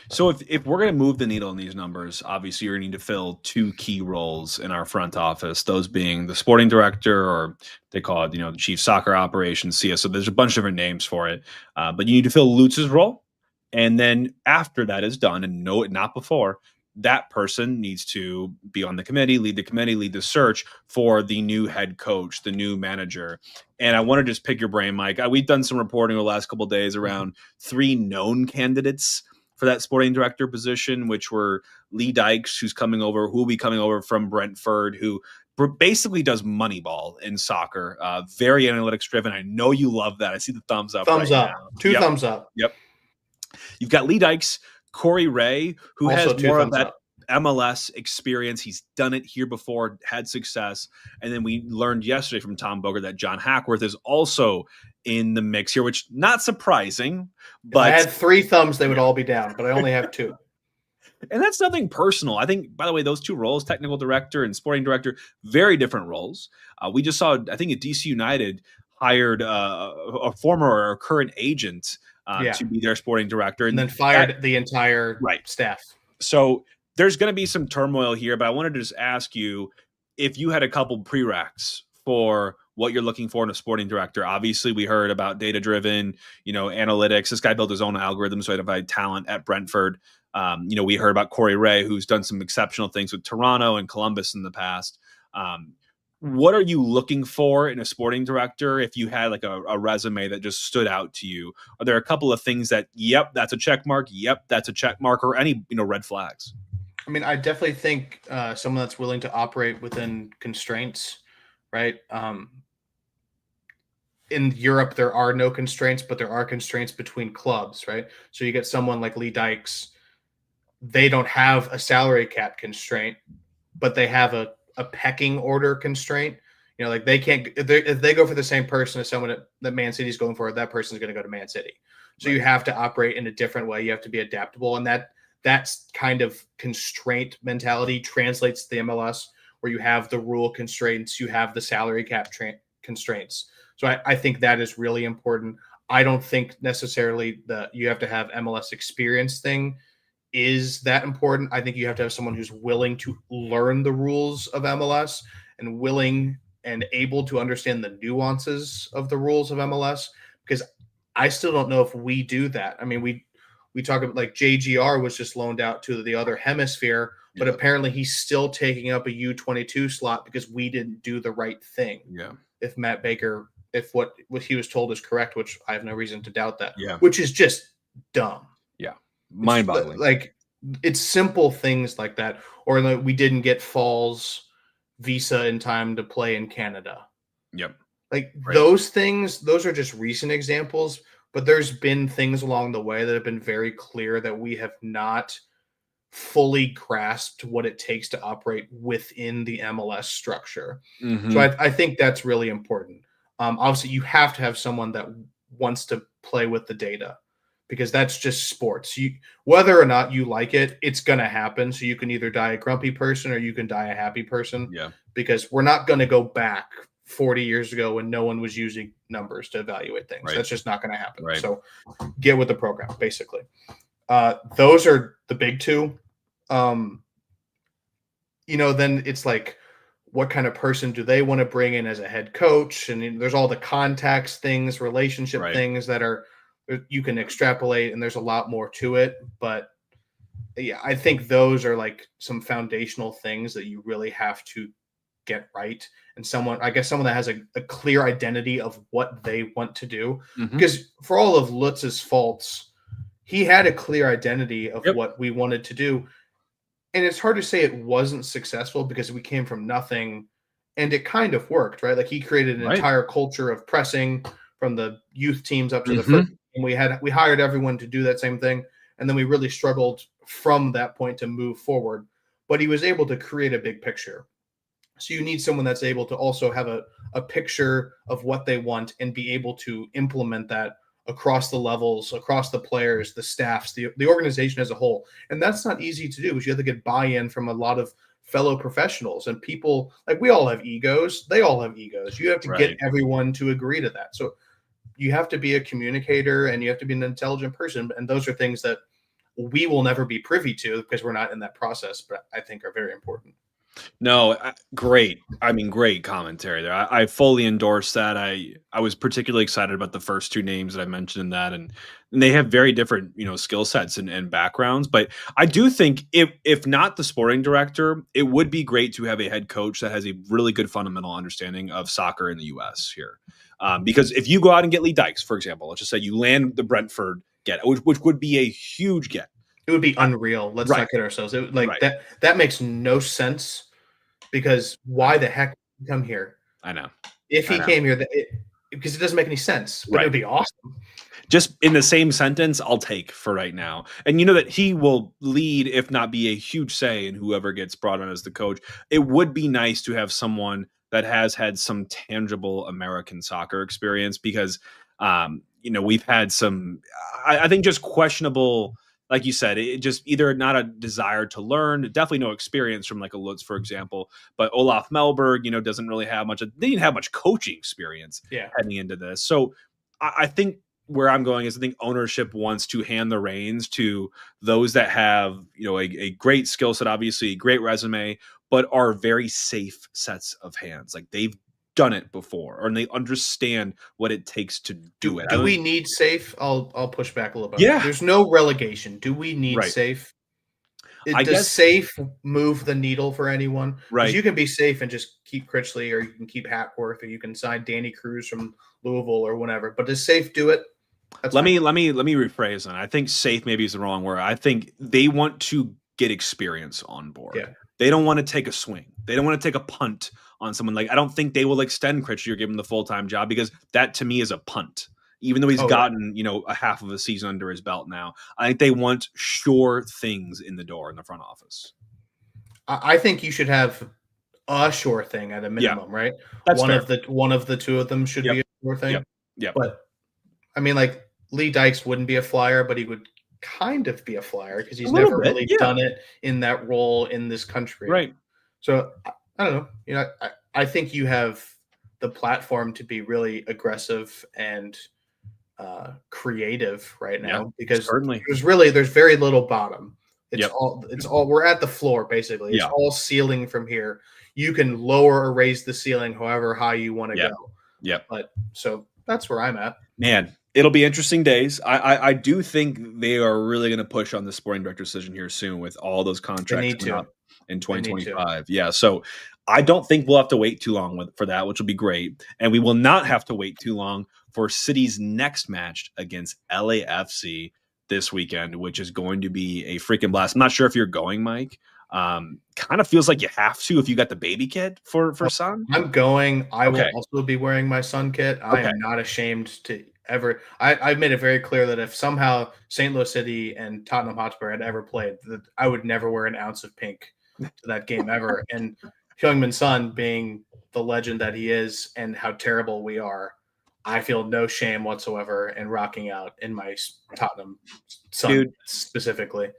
A: So if we're going to move the needle in these numbers, obviously you're going to need to fill 2 key roles in our front office, those being the sporting director, or they call it, the chief soccer operations, CS. So there's a bunch of different names for it. But you need to fill Lutz's role. And then after that is done, and not before, that person needs to be on the committee, lead the search for the new head coach, the new manager. And I want to just pick your brain, Mike. We've done some reporting over the last couple of days around 3 known candidates for that sporting director position, which were Lee Dykes, who will be coming over from Brentford, who basically does Moneyball in soccer. Very analytics driven. I know you love that. I see the thumbs up.
B: Thumbs up. Now. 2 thumbs up.
A: Yep. You've got Lee Dykes, Corey Ray, who also has more of that MLS experience. He's done it here before, had success. And then we learned yesterday from Tom Boger that John Hackworth is also in the mix here, which not surprising. But
B: if I had 3 thumbs, they would all be down, but I only have 2.
A: And that's nothing personal. I think, by the way, those two roles, technical director and sporting director, very different roles. We just saw, I think, at DC United hired a former or current agent to be their sporting director,
B: and then fired the entire staff.
A: So there's going to be some turmoil here, but I wanted to just ask you if you had a couple prereqs for what you're looking for in a sporting director. Obviously, we heard about data-driven, analytics. This guy built his own algorithms to identify talent at Brentford. We heard about Corey Ray, who's done some exceptional things with Toronto and Columbus in the past. What are you looking for in a sporting director if you had like a resume that just stood out to you? Are there a couple of things that, yep, that's a check mark, yep, that's a check mark, or any red flags?
B: I mean, I definitely think someone that's willing to operate within constraints, right? In Europe, there are no constraints, but there are constraints between clubs, right? So you get someone like Lee Dykes, they don't have a salary cap constraint, but they have a pecking order constraint. Like they can't, if they go for the same person as someone that Man City's going for, that person's going to go to Man City. So you have to operate in a different way. You have to be adaptable. And that's kind of constraint mentality translates to the MLS, where you have the rule constraints, you have the salary cap constraints. So I think that is really important. I don't think necessarily that you have to have MLS experience thing is that important. I think you have to have someone who's willing to learn the rules of MLS and willing and able to understand the nuances of the rules of MLS, because I still don't know if we do that. I mean, we talk about like JGR was just loaned out to the other hemisphere, but apparently he's still taking up a U22 slot because we didn't do the right thing.
A: Yeah.
B: If Matt Baker, if what he was told is correct, which I have no reason to doubt that,
A: Yeah.
B: which is just dumb.
A: Yeah. Mind-boggling.
B: Like it's simple things like that. Or like we didn't get Fall's visa in time to play in Canada.
A: Yep.
B: Like those things, those are just recent examples, but there's been things along the way that have been very clear that we have not fully grasped what it takes to operate within the MLS structure.
A: Mm-hmm.
B: So I think that's really important. Obviously, you have to have someone that wants to play with the data, because that's just sports. Whether or not you like it, it's going to happen. So you can either die a grumpy person or you can die a happy person.
A: Yeah.
B: Because we're not going to go back 40 years ago when no one was using numbers to evaluate things. That's just not going to happen. So get with the program, basically. Those are the big two. Then it's like, what kind of person do they want to bring in as a head coach? And there's all the contacts things, relationship things that are, you can extrapolate, and there's a lot more to it. But yeah, I think those are like some foundational things that you really have to get right. And someone that has a clear identity of what they want to do. Mm-hmm. Because for all of Lutz's faults, he had a clear identity of what we wanted to do. And it's hard to say it wasn't successful because we came from nothing and it kind of worked, right? Like he created an entire culture of pressing from the youth teams up to the first. And we hired everyone to do that same thing. And then we really struggled from that point to move forward. But he was able to create a big picture. So you need someone that's able to also have a picture of what they want and be able to implement that across the levels, across the players, the staffs, the organization as a whole. And that's not easy to do because you have to get buy-in from a lot of fellow professionals and people. Like we all have egos. They all have egos. You have to get everyone to agree to that. So you have to be a communicator and you have to be an intelligent person. And those are things that we will never be privy to because we're not in that process, but I think are very important.
A: No, great. I mean, great commentary there. I fully endorse that. I was particularly excited about the first two names that I mentioned in that, and they have very different, skill sets and backgrounds. But I do think if not the sporting director, it would be great to have a head coach that has a really good fundamental understanding of soccer in the U.S. here. Because if you go out and get Lee Dykes, for example, let's just say you land the Brentford get, which would be a huge get.
B: It would be unreal. Let's not kid ourselves. That makes no sense. Because why the heck would he come here?
A: I know.
B: If he came here, because it doesn't make any sense. But it would be awesome.
A: Just in the same sentence, I'll take for right now. And that he will lead, if not be a huge say in whoever gets brought on as the coach. It would be nice to have someone that has had some tangible American soccer experience because, we've had some, I think, just questionable like you said, it just either not a desire to learn, definitely no experience from like a Lutz, for example. But Olaf Melberg, doesn't really have much. They didn't have much coaching experience heading into this. So I think where I'm going is I think ownership wants to hand the reins to those that have, a great skill set, obviously a great resume, but are very safe sets of hands. Like they've done it before, and they understand what it takes to do it.
B: Do we need safe? I'll push back a little bit.
A: Yeah.
B: There's no relegation. Do we need
A: Right.
B: safe?
A: I
B: Does
A: guess
B: safe move the needle for anyone? Because
A: right.
B: you can be safe and just keep Critchley, or you can keep Hackworth, or you can sign Danny Cruz from Louisville or whatever. But does safe do it?
A: Let me rephrase that. I think safe maybe is the wrong word. I think they want to get experience on board.
B: Yeah.
A: They don't want to take a swing. They don't want to take a punt on someone. Like I don't think they will extend Critchley or give him the full-time job, because that to me is a punt. Even though he's gotten, a half of a season under his belt now, I think they want sure things in the door in the front office.
B: I think you should have a sure thing at a minimum, right?
A: That's
B: one
A: fair.
B: of the two of them should be a sure thing.
A: Yeah.
B: But I mean, like Lee Dykes wouldn't be a flyer, but he would kind of be a flyer because he's never really done it in that role in this country.
A: Right.
B: So I don't know. I think you have the platform to be really aggressive and creative right now, because there's very little bottom. It's all we're at the floor basically. It's all ceiling from here. You can lower or raise the ceiling however high you want to go.
A: Yeah.
B: But so that's where I'm at.
A: Man, it'll be interesting days. I do think they are really going to push on the sporting director decision here soon with all those contracts coming up in 2025. Yeah, so I don't think we'll have to wait too long for that, which will be great. And we will not have to wait too long for City's next match against LAFC this weekend, which is going to be a freaking blast. I'm not sure if you're going, Mike. Kind of feels like you have to if you got the baby kit for son.
B: I'm going. I will also be wearing my son kit. I am not ashamed to ever. I've made it very clear that if somehow St. Louis City and Tottenham Hotspur had ever played, that I would never wear an ounce of pink to that game ever. And Heung-min Son, being the legend that he is and how terrible we are, I feel no shame whatsoever in rocking out in my Tottenham Son specifically.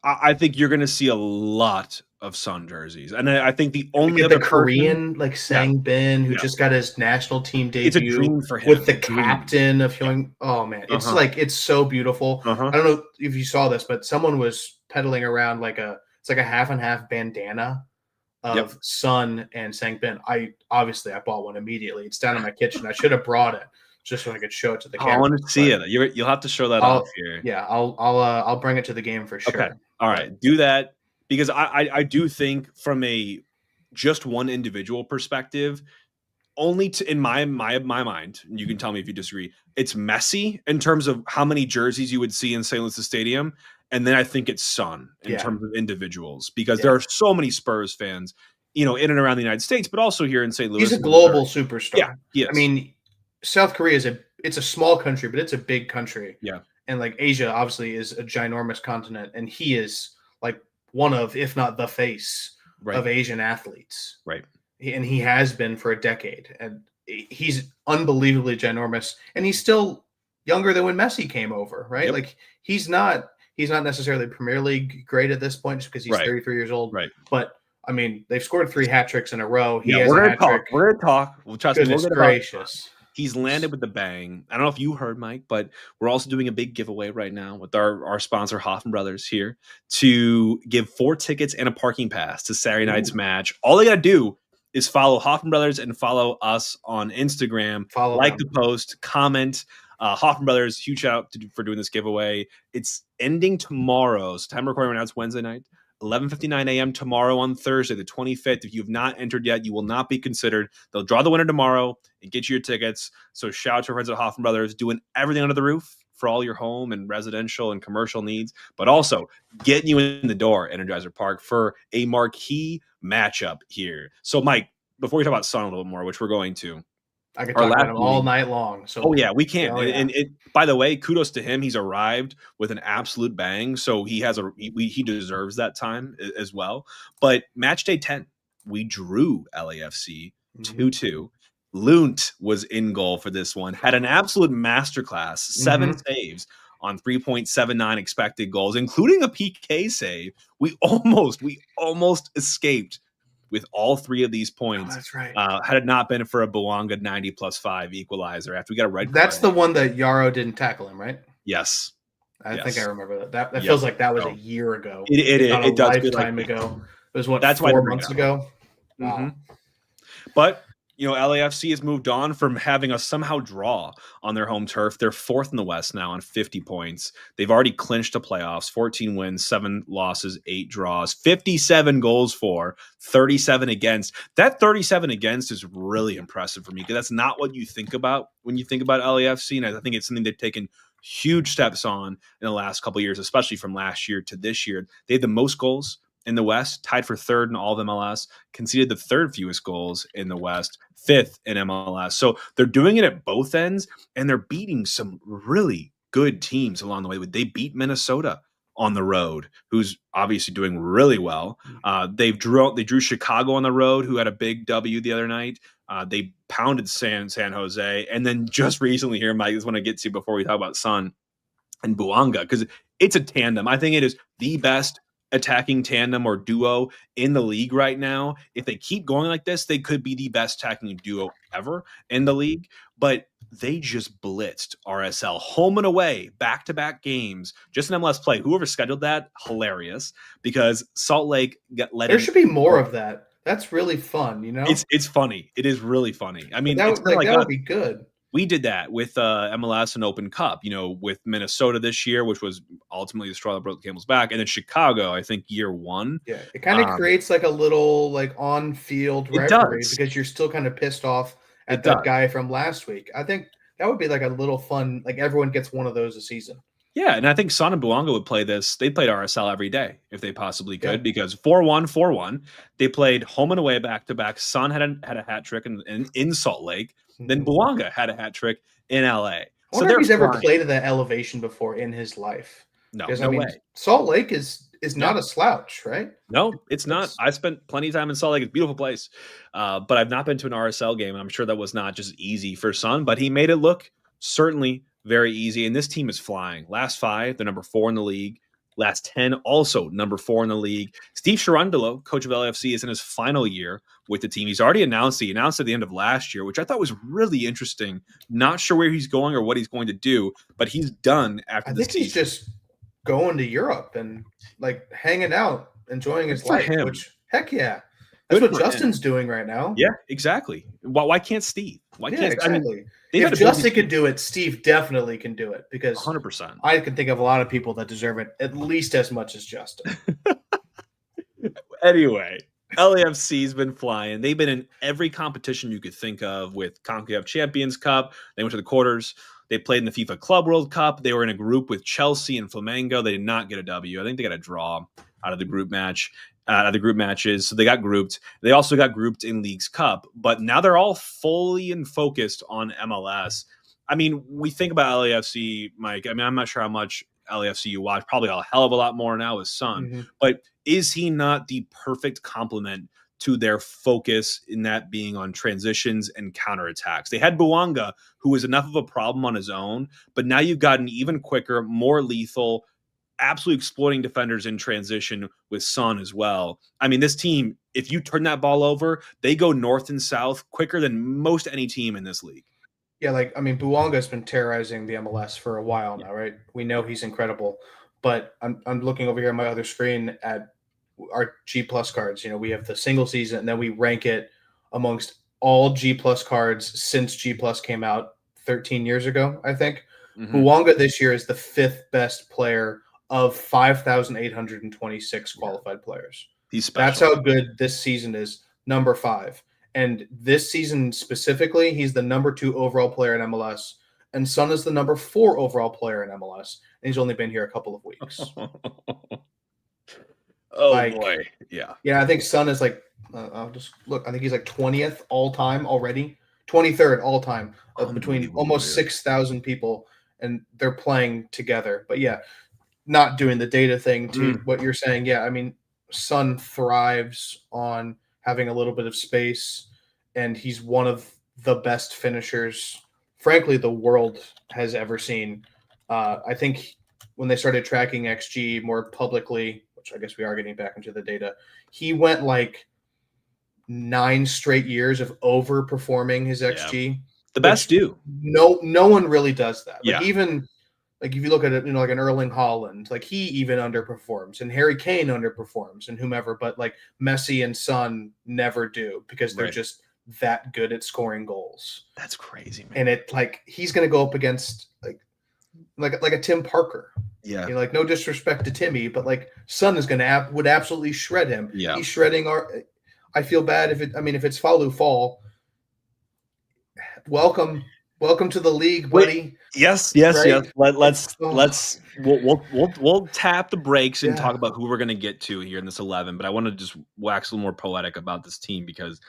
A: I think you're going to see a lot of Sun jerseys, and I think the only other
B: Korean like Sang Bin, who just got his national team debut,
A: it's a dream for him
B: with the captain of Hyung. Oh man, it's it's so beautiful. I don't know if you saw this, but someone was peddling around it's like a half and half bandana of Sun and Sang Bin. I bought one immediately. It's down in my kitchen. I should have brought it just so I could show it to the camera.
A: I want to see it. You'll have to show that off here.
B: Yeah, I'll bring it to the game for sure.
A: Okay. All right, do that, because I do think from a just one individual perspective, only in my mind, and you can tell me if you disagree, it's messy in terms of how many jerseys you would see in St. Louis Stadium, and then I think it's Sun in terms of individuals, because there are so many Spurs fans, in and around the United States, but also here in St. Louis.
B: He's a global superstar.
A: Yeah, he is.
B: I mean, South Korea it's a small country, but it's a big country.
A: Yeah.
B: And like Asia obviously is a ginormous continent, and he is like one of, if not the face of Asian athletes.
A: Right.
B: And he has been for a decade, and he's unbelievably ginormous, and he's still younger than when Messi came over, right? Like he's not necessarily Premier League great at this point just because he's 33 years old.
A: Right.
B: But I mean, they've scored 3 hat tricks in a row.
A: We're gonna talk. Well, trust me,
B: goodness gracious.
A: He's landed with the bang. I don't know if you heard, Mike, but we're also doing a big giveaway right now with our sponsor, Hoffman Brothers, here to give 4 tickets and a parking pass to Saturday night's match. All they got to do is follow Hoffman Brothers and follow us on Instagram. Like the post, comment. Hoffman Brothers, huge shout out for doing this giveaway. It's ending tomorrow. So time recording right now, it's Wednesday night. 11:59 a.m. tomorrow on Thursday, the 25th. If you have not entered yet, you will not be considered. They'll draw the winner tomorrow and get you your tickets. So shout out to our friends at Hoffman Brothers, doing everything under the roof for all your home and residential and commercial needs, but also getting you in the door at Energizer Park for a marquee matchup here. So, Mike, before we talk about Sun a little bit more, which we're going to,
B: I could talk about him all night long. So,
A: we can. And by the way, kudos to him. He's arrived with an absolute bang. So he deserves that time as well. But match day 10, we drew LAFC 2-2. Lunt was in goal for this one. Had an absolute masterclass, 7 saves. on 3.79 expected goals, including a PK save. We almost escaped with all 3 of these points.
B: Oh, that's right.
A: Had it not been for a Bouanga 90+5 equalizer after we got a red
B: That's
A: card.
B: the one that Yarrow didn't tackle him, right?
A: Yes.
B: I think I remember that. That
A: Yep.
B: feels like that was a year ago.
A: It does feel like
B: ago. It was what,
A: that's
B: 4 months ago? Wow.
A: Mm-hmm. But LAFC has moved on from having us somehow draw on their home turf. They're 4th in the West now on 50 points. They've already clinched the playoffs, 14 wins, 7 losses, 8 draws, 57 goals for, 37 against. That 37 against is really impressive for me because that's not what you think about when you think about LAFC. And I think it's something they've taken huge steps on in the last couple of years, especially from last year to this year. They had the most goals in the West, tied for 3rd in all of MLS, conceded the 3rd fewest goals in the West, 5th in MLS. So they're doing it at both ends, and they're beating some really good teams along the way. They beat Minnesota on the road, who's obviously doing really well. They drew Chicago on the road, who had a big W the other night. They pounded San Jose, and then just recently here, Mike, this is what I get to before we talk about Sun and Bouanga, because it's a tandem. I think it is the best attacking tandem or duo in the league right now. If they keep going like this, they could be the best attacking duo ever in the league. But they just blitzed RSL home and away, back-to-back games, just in MLS play. Whoever scheduled that, hilarious, because Salt Lake got let in.
B: There should be more of that. That's really fun,
A: It's funny. It is really funny. I mean,
B: that
A: it's that
B: would be good.
A: We did that with MLS and Open Cup, with Minnesota this year, which was ultimately the straw that broke the camel's back, and then Chicago, I think, year 1.
B: Yeah, it kind of creates like a little on-field rivalry because you're still kind of pissed off at that guy from last week. I think that would be like a little fun, like everyone gets one of those a season.
A: Yeah, and I think Sun and Bouanga would play this. They played RSL every day if they possibly could, because 4-1, 4-1. They played home and away back-to-back. Sun had a hat trick in Salt Lake. Then Bouanga had a hat trick in LA.
B: I wonder if he's ever played at that elevation before in his life.
A: No way.
B: Salt Lake is not a slouch, right?
A: No, it's not. I spent plenty of time in Salt Lake. It's a beautiful place. But I've not been to an RSL game, and I'm sure that was not just easy for Sun, but he made it look certainly very easy. And this team is flying. Last 5, they're number 4 in the league. Last 10, also number 4 in the league. Steve Cherundolo, coach of LAFC, is in his final year with the team. He's already announced at the end of last year, which I thought was really interesting. Not sure where he's going or what he's going to do, but he's done after this season.
B: He's just going to Europe and like hanging out, enjoying his life, which heck yeah. That's what Justin's doing right now.
A: Yeah, exactly. Why can't Steve? Why can't
B: exactly? If Justin could do it, Steve definitely can do it, because
A: 100%.
B: I can think of a lot of people that deserve it at least as much as Justin.
A: Anyway, LAFC's been flying. They've been in every competition you could think of with CONCACAF Champions Cup. They went to the quarters. They played in the FIFA Club World Cup. They were in a group with Chelsea and Flamengo. They did not get a W. I think they got a draw out of the group matches. So they got grouped. They also got grouped in Leagues Cup, but now they're all fully and focused on MLS. I mean, we think about LAFC, Mike. I mean, I'm not sure how much LAFC you watch, probably a hell of a lot more now with Sun, but is he not the perfect complement to their focus in that being on transitions and counterattacks? They had Bouanga, who was enough of a problem on his own, but now you've got an even quicker, more lethal, absolutely exploiting defenders in transition with Sun as well. I mean, this team, if you turn that ball over, they go north and south quicker than most any team in this league.
B: Yeah, Bouanga's been terrorizing the MLS for a while now, right? We know he's incredible, but I'm looking over here on my other screen at our G Plus cards. We have the single season, and then we rank it amongst all G Plus cards since G Plus came out 13 years ago, I think. Bouanga this year is the 5th best player of 5,826 qualified players.
A: He's special.
B: That's how good this season is, number 5. And this season specifically, he's the number 2 overall player in MLS. And Sun is the number 4 overall player in MLS. And he's only been here a couple of weeks.
A: Boy. Yeah.
B: Yeah, I think Sun is I'll just look. I think he's 20th all-time already. 23rd all-time between almost 6,000 people. And they're playing together. But yeah, not doing the data thing to what you're saying. Yeah, I mean, Sun thrives on having a little bit of space, and he's one of the best finishers, frankly, the world has ever seen. I think when they started tracking XG more publicly, which I guess we are getting back into the data, he went like 9 straight years of overperforming his
A: Yeah.
B: XG,
A: The best
B: which
A: do.
B: no one really does that. Like
A: Yeah.
B: even like if you look at it, like an Erling Haaland, like he even underperforms, and Harry Kane underperforms, and whomever. But like Messi and Son never do because they're
A: Right.
B: just that good at scoring goals.
A: That's crazy, man.
B: And it like he's going to go up against like a Tim Parker.
A: Yeah.
B: Like no disrespect to Timmy, but like Son is going to would absolutely shred him.
A: Yeah.
B: He's shredding our. I feel bad if it's Falu Fall. Welcome to the league, buddy.
A: Wait, yes. Right?
B: Let's
A: we'll tap the brakes and talk about who we're going to get to here in this 11. But I want to just wax a little more poetic about this team because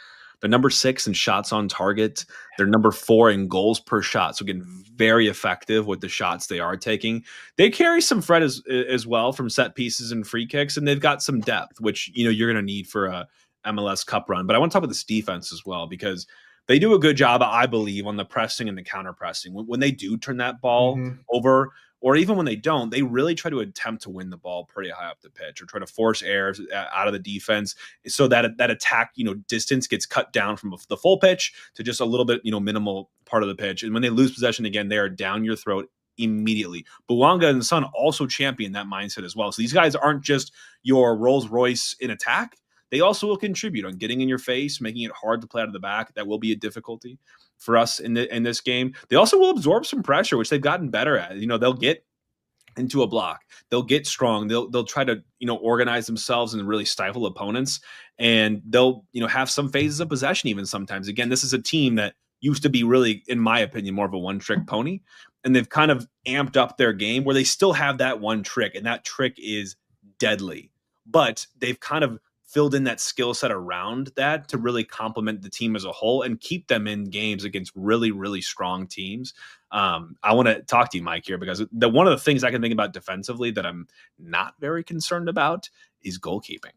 A: they're number 6 in shots on target. They're number 4 in goals per shot. So again, very effective with the shots they are taking. They carry some threat as well from set pieces and free kicks, and they've got some depth, which you're going to need for a MLS Cup run. But I want to talk about this defense as well because they do a good job, I believe, on the pressing and the counter pressing. When they do turn that ball over, or even when they don't, they really try to attempt to win the ball pretty high up the pitch or try to force errors out of the defense so that that attack, distance gets cut down from the full pitch to just a little bit, minimal part of the pitch. And when they lose possession again, they are down your throat immediately. Bouanga and Son also champion that mindset as well. So these guys aren't just your Rolls Royce in attack. They also will contribute on getting in your face, making it hard to play out of the back. That will be a difficulty for us in this game. They also will absorb some pressure, which they've gotten better at. They'll get into a block. They'll get strong. They'll try to, organize themselves and really stifle opponents. And they'll, have some phases of possession even sometimes. Again, this is a team that used to be really, in my opinion, more of a one-trick pony. And they've kind of amped up their game where they still have that one trick, and that trick is deadly. But they've kind of filled in that skill set around that to really complement the team as a whole and keep them in games against really, really strong teams. I want to talk to you, Mike, here because one of the things I can think about defensively that I'm not very concerned about is goalkeeping.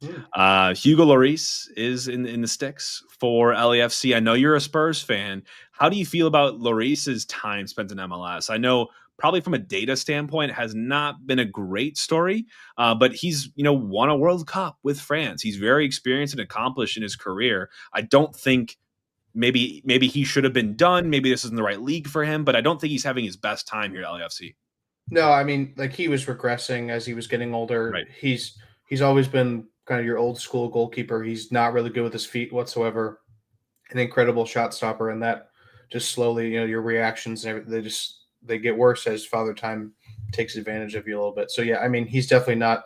A: Hugo Lloris is in the sticks for LAFC. I know you're a Spurs fan. How do you feel about Lloris's time spent in MLS? I know probably from a data standpoint, it has not been a great story, but he's won a World Cup with France. He's very experienced and accomplished in his career. I don't think maybe he should have been done. Maybe this isn't the right league for him, but I don't think he's having his best time here at LAFC.
B: No, I mean, like he was regressing as he was getting older.
A: Right.
B: He's always been kind of your old school goalkeeper. He's not really good with his feet whatsoever. An incredible shot stopper, and that just slowly, your reactions and everything, they get worse as Father Time takes advantage of you a little bit. So yeah, I mean, he's definitely not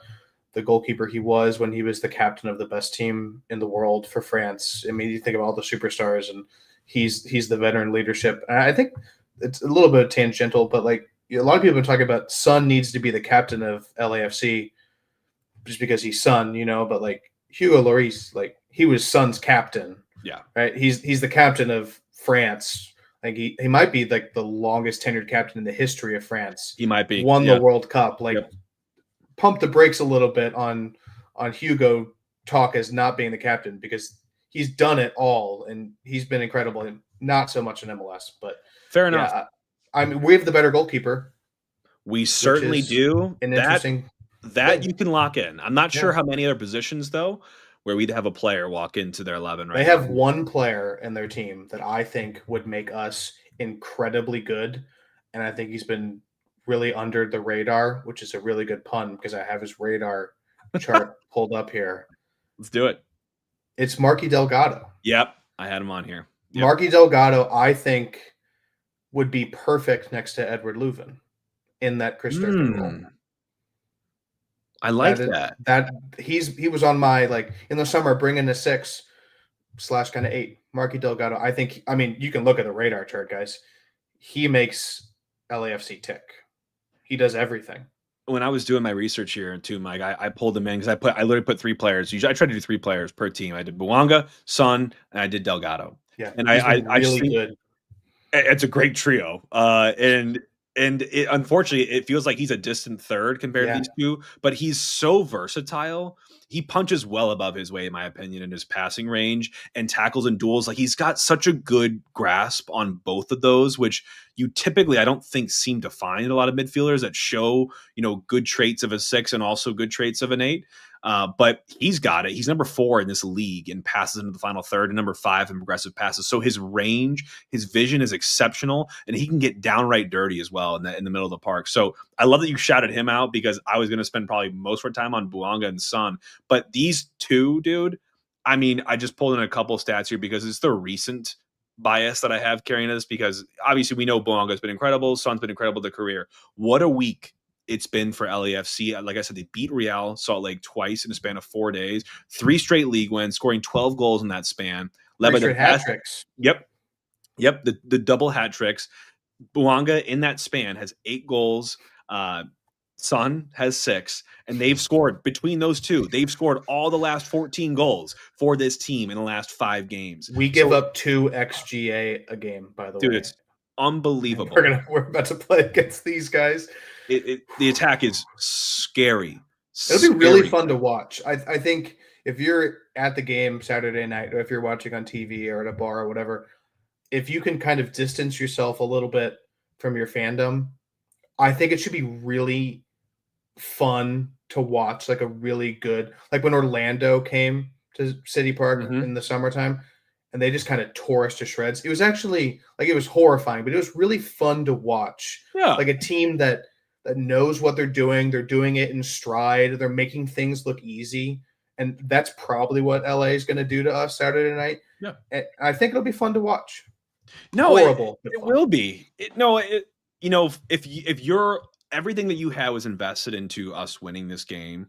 B: the goalkeeper he was when he was the captain of the best team in the world for France. I mean, you think of all the superstars, and he's the veteran leadership. And I think it's a little bit tangential, but like a lot of people have been talking about Son needs to be the captain of LAFC just because he's Son, but like Hugo Lloris, like he was Son's captain.
A: Yeah.
B: Right. He's the captain of France. Like he might be like the longest tenured captain in the history of France.
A: He might be.
B: Won the World Cup. Like pump the brakes a little bit on Hugo talk as not being the captain because he's done it all and he's been incredible and not so much in MLS, but
A: fair enough.
B: Yeah, I mean, we have the better goalkeeper.
A: We certainly do.
B: An interesting
A: that you can lock in. I'm not sure how many other positions though where we'd have a player walk into their 11 right
B: They have one player in their team that I think would make us incredibly good, and I think he's been really under the radar, which is a really good pun because I have his radar chart pulled up here.
A: Let's do it.
B: It's Marky Delgado.
A: Yep, I had him on here.
B: Yep. Marky Delgado, I think, would be perfect next to Edward Leuven in that Chris Durkin role.
A: I like that.
B: He was on my in the summer bringing a 6/8. Marky Delgado. I mean, you can look at the radar chart, guys. He makes LAFC tick. He does everything.
A: When I was doing my research here too, Mike, I pulled them in because I literally put 3 players. Usually I try to do 3 players per team. I did Bouanga, Son, and I did Delgado.
B: Yeah,
A: and
B: I really good.
A: It's a great trio, and And unfortunately, it feels like he's a distant third compared to
B: Yeah.
A: these two, but he's so versatile. He punches well above his weight, in my opinion, in his passing range and tackles and duels. Like he's got such a good grasp on both of those, which you typically, I don't think, seem to find in a lot of midfielders that show, good traits of a 6 and also good traits of an 8. But he's got it. He's number 4 in this league in passes into the final third and number 5 in progressive passes. So his range, his vision is exceptional, and he can get downright dirty as well in the middle of the park. So I love that you shouted him out because I was going to spend probably most of our time on Bouanga and Son. But these two, dude, I mean, I just pulled in a couple stats here because it's the recent bias that I have carrying this because obviously we know Bouanga's been incredible. Son's been incredible the career. What a week it's been for LAFC. Like I said, they beat Real Salt Lake twice in a span of 4 days, 3 straight league wins, scoring 12 goals in that span. Led by the
B: hat tricks.
A: Yep. The double hat tricks. Bouanga in that span has 8 goals. Son has 6, and they've scored between those two. They've scored all the last 14 goals for this team in the last 5 games.
B: We give up 2 xGA a game, by the way.
A: Dude, it's unbelievable.
B: We're about to play against these guys.
A: The attack is scary.
B: It'll be really fun to watch. I think if you're at the game Saturday night, or if you're watching on TV or at a bar or whatever, if you can kind of distance yourself a little bit from your fandom, I think it should be really fun to watch. Like a really good, like when Orlando came to City Park in the summertime and they just kind of tore us to shreds. It was actually like, it was horrifying, but it was really fun to watch.
A: Yeah.
B: Like a team that knows what they're doing. They're doing it in stride. They're making things look easy. And that's probably what LA is going to do to us Saturday night.
A: Yeah.
B: And I think it'll be fun to watch.
A: No,
B: horrible.
A: It will be. If you're everything that you had was invested into us winning this game,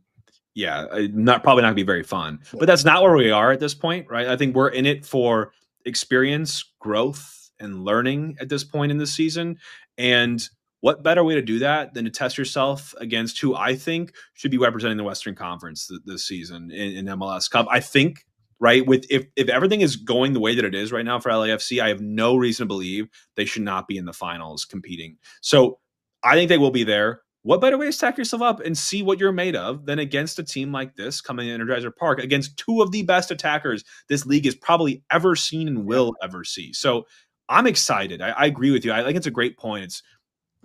A: yeah, probably not gonna be very fun. But that's not where we are at this point, right? I think we're in it for experience, growth, and learning at this point in the season. And what better way to do that than to test yourself against who I think should be representing the Western Conference this season in MLS Cup? I think, right, with if everything is going the way that it is right now for LAFC, I have no reason to believe they should not be in the finals competing. So I think they will be there. What better way to stack yourself up and see what you're made of than against a team like this coming in Energizer Park against 2 of the best attackers this league has probably ever seen and will ever see. So I'm excited. I agree with you. I think it's a great point. It's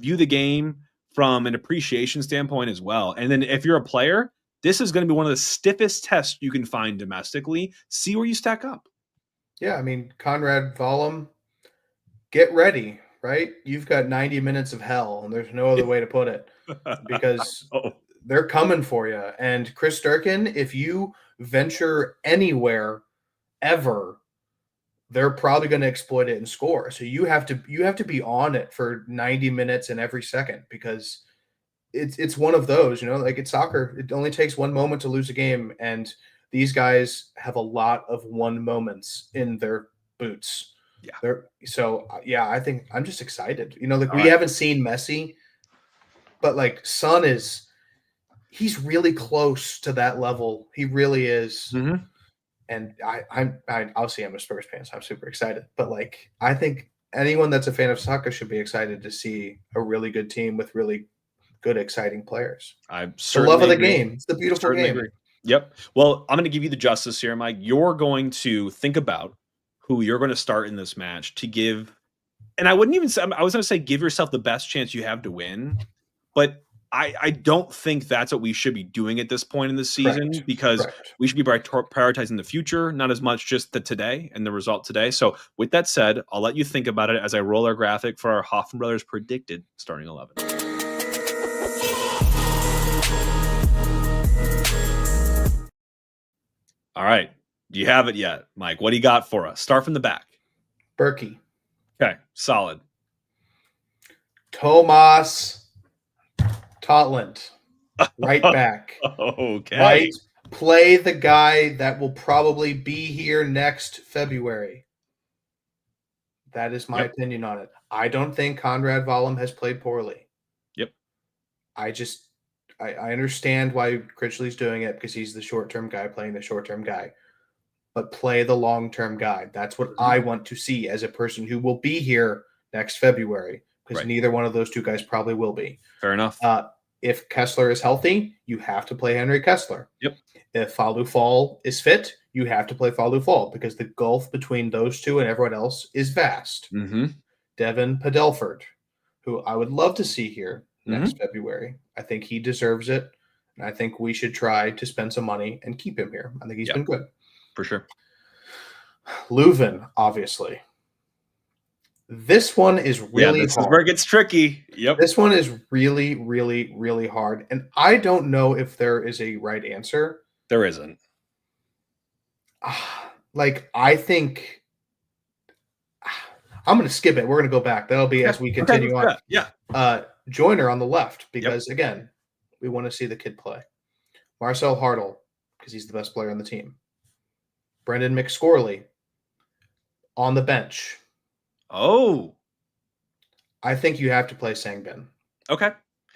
A: view the game from an appreciation standpoint as well. And then if you're a player, this is going to be one of the stiffest tests you can find domestically. See where you stack up.
B: Yeah, I mean, Conrad Vollum, get ready, right? You've got 90 minutes of hell, and there's no other way to put it, because they're coming for you. And Chris Durkin, if you venture anywhere ever, they're probably going to exploit it and score. So you have to be on it for 90 minutes in every second, because it's one of those, like it's soccer. It only takes one moment to lose a game, and these guys have a lot of one moments in their boots. Yeah. I think I'm just excited. We haven't seen Messi, but like Son he's really close to that level. He really is.
A: Mm-hmm.
B: And I'm obviously I'm a Spurs fan, so I'm super excited. But like, I think anyone that's a fan of soccer should be excited to see a really good team with really good, exciting players.
A: I
B: the love of the game. It's the beautiful game.
A: Agree. Yep. Well, I'm going to give you the justice here, Mike. You're going to think about who you're going to start in this match to give. And I wouldn't even say, I was going to say, give yourself the best chance you have to win. But I don't think that's what we should be doing at this point in the season, because we should be prioritizing the future, not as much just the today and the result today. So with that said, I'll let you think about it as I roll our graphic for our Hoffman Brothers predicted starting 11. All right. Do you have it yet, Mike? What do you got for us? Start from the back.
B: Berkey.
A: Okay. Solid.
B: Tomas Totland, right back.
A: Okay.
B: Right. Play the guy that will probably be here next February. That is my opinion on it. I don't think Conrad Vollum has played poorly.
A: Yep.
B: I understand why Critchley's doing it, because he's the short-term guy playing the short-term guy. But play the long-term guy. That's what I want to see as a person who will be here next February. because
A: Right.
B: neither one of those two guys probably will be.
A: Fair enough.
B: If Kessler is healthy, you have to play Henry Kessler.
A: Yep.
B: If Falou Fall is fit, you have to play Falou Fall because the gulf between those two and everyone else is vast.
A: Mm-hmm.
B: Devin Padelford, who I would love to see here next
A: Mm-hmm.
B: February. I think he deserves it. And I think we should try to spend some money and keep him here. I think he's been good.
A: For sure.
B: Leuven, obviously. This one is really
A: this
B: hard.
A: is where it gets tricky. Yep.
B: This one is really, really, really hard. And I don't know if there is a right answer.
A: There isn't.
B: Like, I think I'm going to skip it. We're going to go back. That'll be as we continue on.
A: Yeah.
B: Joyner on the left, because, again, we want to see the kid play. Marcel Hartle, because he's the best player on the team. Brendan McScorley on the bench.
A: Oh.
B: I think you have to play Sangbin.
A: Okay.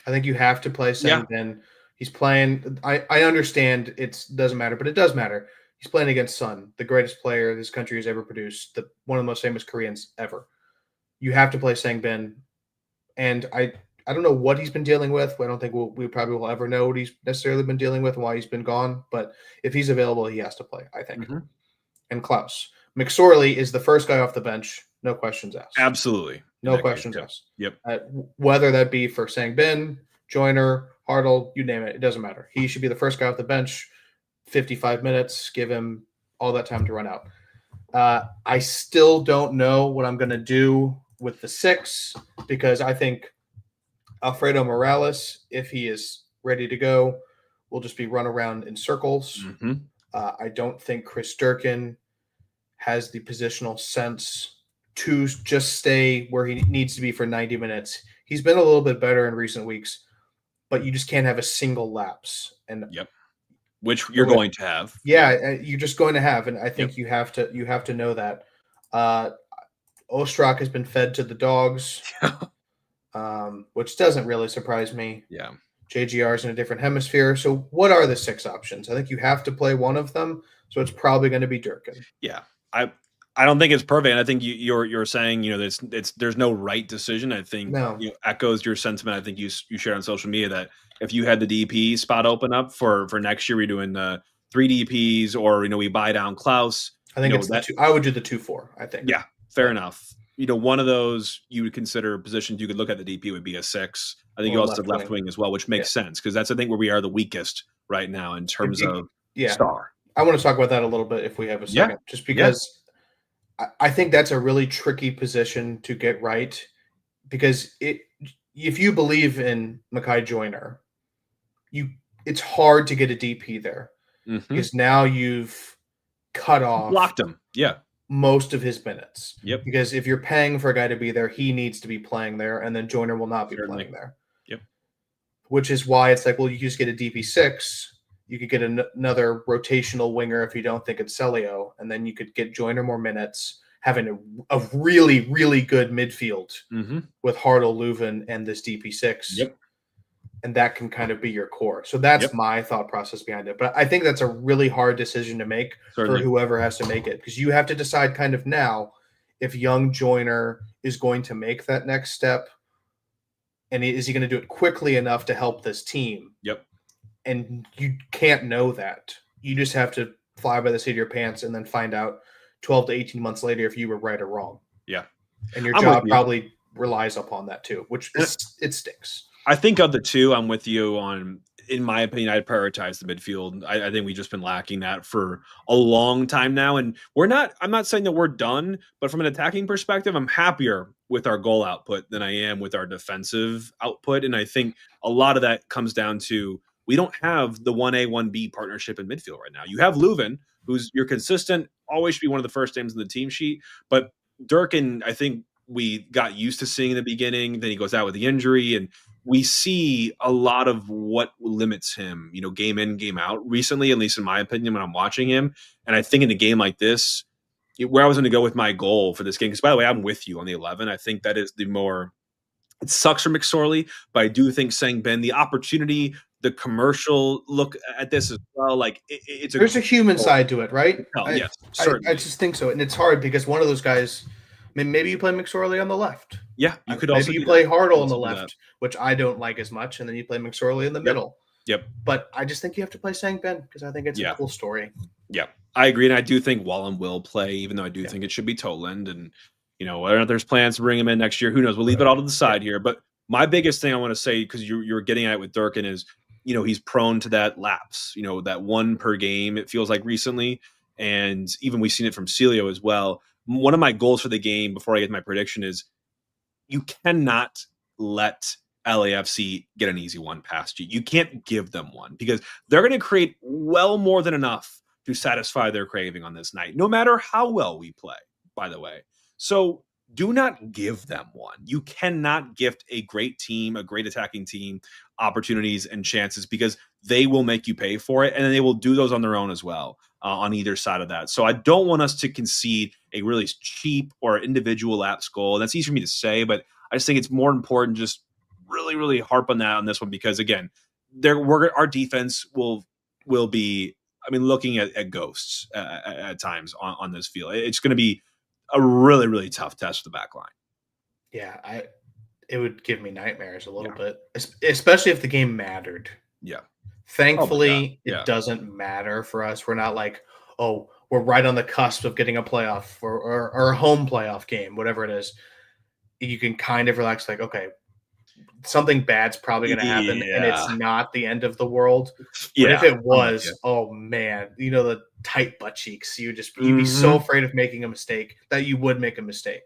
B: I think you have to play Sangbin. Yeah. He's playing. I understand it doesn't matter, but it does matter. He's playing against Sun, the greatest player this country has ever produced, one of the most famous Koreans ever. You have to play Sangbin. And I don't know what he's been dealing with. I don't think we probably will ever know what he's necessarily been dealing with and why he's been gone. But if he's available, he has to play, I think. Mm-hmm. And Klaus. McSorley is the first guy off the bench. No questions asked.
A: Absolutely.
B: No questions asked.
A: Yep.
B: Whether that be for Sangbin, Joyner, Hartle, you name it. It doesn't matter. He should be the first guy off the bench. 55 minutes. Give him all that time to run out. I still don't know what I'm going to do with the 6 because I think Alfredo Morales, if he is ready to go, will just be run around in circles.
A: Mm-hmm.
B: I don't think Chris Durkin has the positional sense to just stay where he needs to be for 90 minutes. He's been a little bit better in recent weeks, but you just can't have a single lapse. And
A: which you're going to have.
B: Yeah, you're just going to have, and I think you have to know that. Ostrak has been fed to the dogs, which doesn't really surprise me.
A: Yeah.
B: JGR is in a different hemisphere. So what are the 6 options? I think you have to play one of them. So it's probably going to be Durkin.
A: Yeah. I don't think it's perfect. And I think you're saying, there's no right decision. I think echoes your sentiment. I think you shared on social media that if you had the DP spot open up for next year, we're doing the 3 DPs or, we buy down Klaus.
B: I think it's I would do the 2-4, I think.
A: Yeah. Fair enough. One of those you would consider positions you could look at the DP would be a 6. I think you also said left wing as well, which makes sense because that's I think where we are the weakest right now in terms of star.
B: I want to talk about that a little bit if we have a second, just because I think that's a really tricky position to get right because if you believe in Makai Joyner, it's hard to get a DP there because now you've cut off
A: blocked him. Yeah.
B: Most of his minutes.
A: Yep.
B: Because if you're paying for a guy to be there, he needs to be playing there, and then Joyner will not be playing there.
A: Yep.
B: Which is why it's like, well, you just get a DP6. You could get another rotational winger if you don't think it's Celio, and then you could get Joyner more minutes, having a really, really good midfield with Hartle, Leuven, and this DP6.
A: Yep.
B: And that can kind of be your core. So that's my thought process behind it. But I think that's a really hard decision to make for whoever has to make it because you have to decide kind of now if young Joyner is going to make that next step and is he going to do it quickly enough to help this team?
A: Yep.
B: And you can't know that. You just have to fly by the seat of your pants and then find out 12 to 18 months later if you were right or wrong.
A: Yeah.
B: And your job probably relies upon that too, which it stinks.
A: I think of the 2, I'm with you on, in my opinion, I'd prioritize the midfield. I think we've just been lacking that for a long time now. And I'm not saying that we're done, but from an attacking perspective, I'm happier with our goal output than I am with our defensive output. And I think a lot of that comes down to, we don't have the 1A, 1B partnership in midfield right now. You have Leuven, who's you're consistent, always should be one of the first names in the team sheet. But Durkin, I think we got used to seeing in the beginning. Then he goes out with the injury, and we see a lot of what limits him, game in, game out recently, at least in my opinion, when I'm watching him. And I think in a game like this, where I was going to go with my goal for this game, because by the way, I'm with you on the 11. I think that is it sucks for McSorley, but I do think Sangbin, the opportunity, the commercial look at this as well, like there's
B: a human side to it, right?
A: Yes, certainly.
B: I just think so. And it's hard because one of those guys, Maybe you play McSorley on the left.
A: Yeah, you could
B: Maybe
A: also
B: you
A: do
B: play
A: that.
B: Hartle on the
A: Also do that.
B: left, which I don't like as much, and then you play McSorley in the
A: Yep.
B: middle.
A: Yep.
B: But I just think you have to play Sang Ben because I think it's a
A: Yeah.
B: cool story.
A: Yeah. I agree. And I do think Wallen will play, even though I do
B: Yeah.
A: think it should be Toland. And, whether there's plans to bring him in next year, who knows? We'll leave it all to the side here. But my biggest thing I want to say, because you're getting at it with Durkin, is, he's prone to that lapse, that one per game, it feels like recently. And even we've seen it from Celio as well. One of my goals for the game before I get to my prediction is you cannot let LAFC get an easy one past you. You can't give them one because they're going to create well more than enough to satisfy their craving on this night, no matter how well we play, by the way. So do not give them one. You cannot gift a great team, a great attacking team, opportunities and chances because they will make you pay for it. And then they will do those on their own as well on either side of that. So I don't want us to concede a really cheap or individual lapse goal. And that's easy for me to say, but I just think it's more important just really, really harp on that on this one because again, our defense will be, looking at ghosts at times on this field. It's going to be a really, really tough test for the back line.
B: Yeah, it would give me nightmares a little bit, especially if the game mattered.
A: Yeah.
B: Thankfully, it doesn't matter for us. We're not like, oh, we're right on the cusp of getting a playoff or a home playoff game, whatever it is. You can kind of relax, like, okay, something bad's probably going to happen, and it's not the end of the world. But if it was, oh man, the tight butt cheeks, you'd be so afraid of making a mistake that you would make a mistake.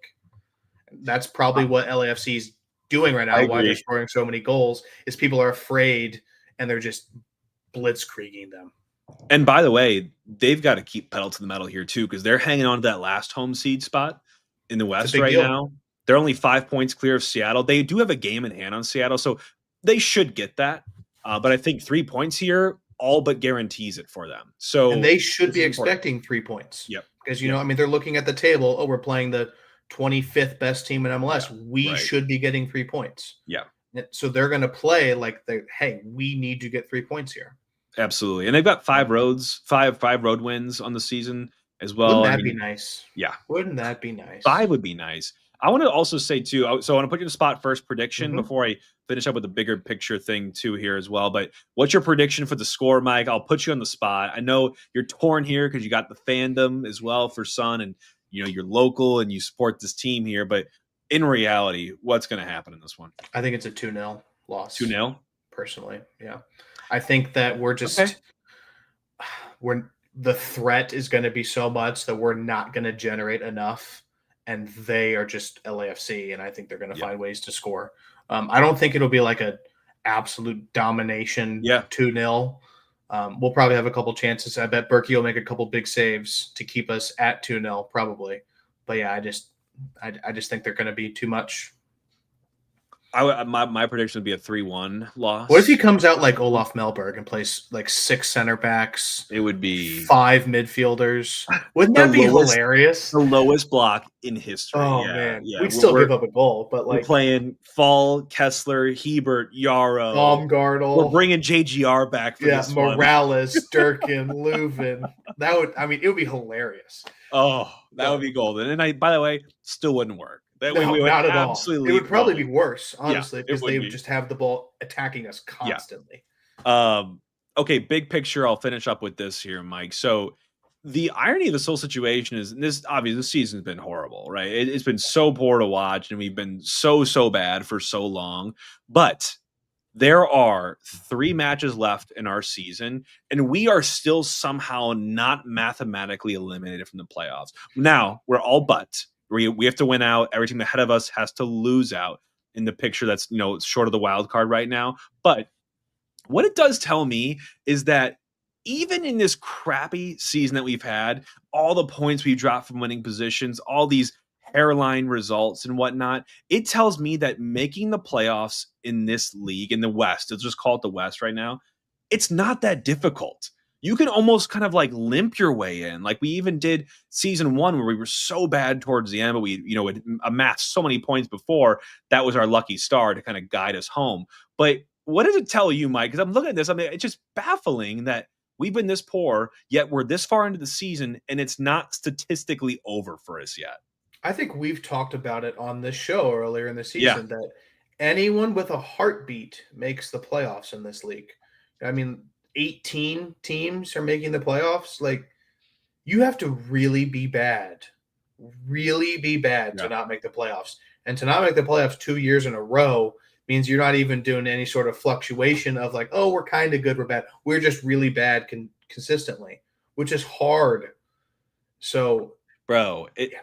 B: That's probably what LAFC is doing right now. Why they're scoring so many goals is people are afraid and they're just blitzkrieging them.
A: And by the way, they've got to keep pedal to the metal here too, because they're hanging on to that last home seed spot in the West right now. They're only 5 points clear of Seattle. They do have a game in hand on Seattle, so they should get that. But I think 3 points here all but guarantees it for them. So
B: and they should be expecting 3 points.
A: Yep.
B: Because they're looking at the table. Oh, we're playing the 25th best team in MLS. We should be getting 3 points.
A: Yeah.
B: So they're going to play like hey, we need to get 3 points here.
A: Absolutely. And they've got 5 road wins on the season as well.
B: Wouldn't that be nice?
A: Yeah.
B: Wouldn't that be nice?
A: 5 would be nice. I want to also say too, so I want to put you in the spot first prediction before I finish up with the bigger picture thing too here as well. But what's your prediction for the score, Mike? I'll put you on the spot. I know you're torn here because you got the fandom as well for Sun and you're local and you support this team here. But in reality, what's going to happen in this one?
B: I think it's a 2-0 loss.
A: 2-0?
B: Personally, yeah. I think that we're just the threat is going to be so much that we're not going to generate enough. And they are just LAFC, and I think they're going to find ways to score. I don't think it'll be like an absolute domination 2-0. We'll probably have a couple chances. I bet Berkey will make a couple big saves to keep us at 2-0 probably. But yeah, I just think they're going to be too much.
A: My prediction would be a 3-1 loss.
B: What if he comes out like Olaf Melberg and plays like 6 center backs?
A: It would be
B: 5 midfielders. Wouldn't that be hilarious?
A: The lowest block in history.
B: Oh man, we'd still give up a goal, but like
A: we're playing Fall, Kessler, Hebert, Yarrow,
B: Baumgartel.
A: We're bringing JGR back for this
B: Morales, Durkin, Leuven. It would be hilarious.
A: Oh, that would be golden. And by the way, still wouldn't work.
B: Not at all. It would probably be worse, honestly, because they would just have the ball attacking us constantly.
A: Okay, big picture. I'll finish up with this here, Mike. So the irony of this whole situation is this. Obviously, this season's been horrible, right? It's been so poor to watch, and we've been so bad for so long. But there are 3 matches left in our season, and we are still somehow not mathematically eliminated from the playoffs. Now, we're all but. We have to win out. Every team ahead of us has to lose out in the picture that's, short of the wild card right now. But what it does tell me is that even in this crappy season that we've had, all the points we've dropped from winning positions, all these hairline results and whatnot, it tells me that making the playoffs in this league, in the West, let's just call it the West right now, it's not that difficult. You can almost kind of like limp your way in. Like we even did season 1 where we were so bad towards the end, but we, had amassed so many points before. That was our lucky star to kind of guide us home. But what does it tell you, Mike? Because I'm looking at this, it's just baffling that we've been this poor, yet we're this far into the season and it's not statistically over for us yet.
B: I think we've talked about it on this show earlier in the
A: Yeah,
B: season that anyone with a heartbeat makes the playoffs in this league. I mean, 18 teams are making the playoffs. Like, you have to really be bad to
A: yeah.
B: not make the playoffs. And to not make the playoffs 2 years in a row means you're not even doing any sort of fluctuation of like, oh, we're kind of good, we're bad. We're just really bad consistently, which is hard. So,
A: Bro,
B: yeah.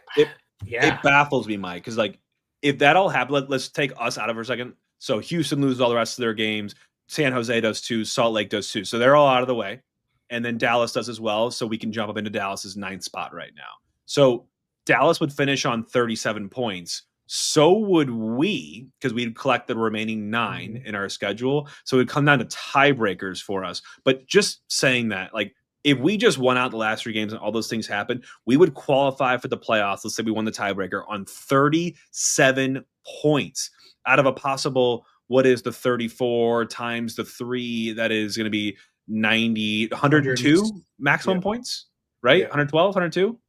A: it baffles me, Mike, because like if that all happened, let's take us out of it for a second. So Houston loses all the rest of their games. San Jose does too. Salt Lake does too. So they're all out of the way, and then Dallas does as well. So we can jump up into Dallas's ninth spot right now. So Dallas would finish on 37 points. So would we, because we'd collect the remaining 9 in our schedule. So it would come down to tiebreakers for us. But just saying that, like, if we just won out the last 3 games and all those things happened, we would qualify for the playoffs. Let's say we won the tiebreaker on 37 points out of a possible, what is the 34 times the 3? That is going to be 90, 102 maximum points, right?
B: Yeah.
A: 112, 102?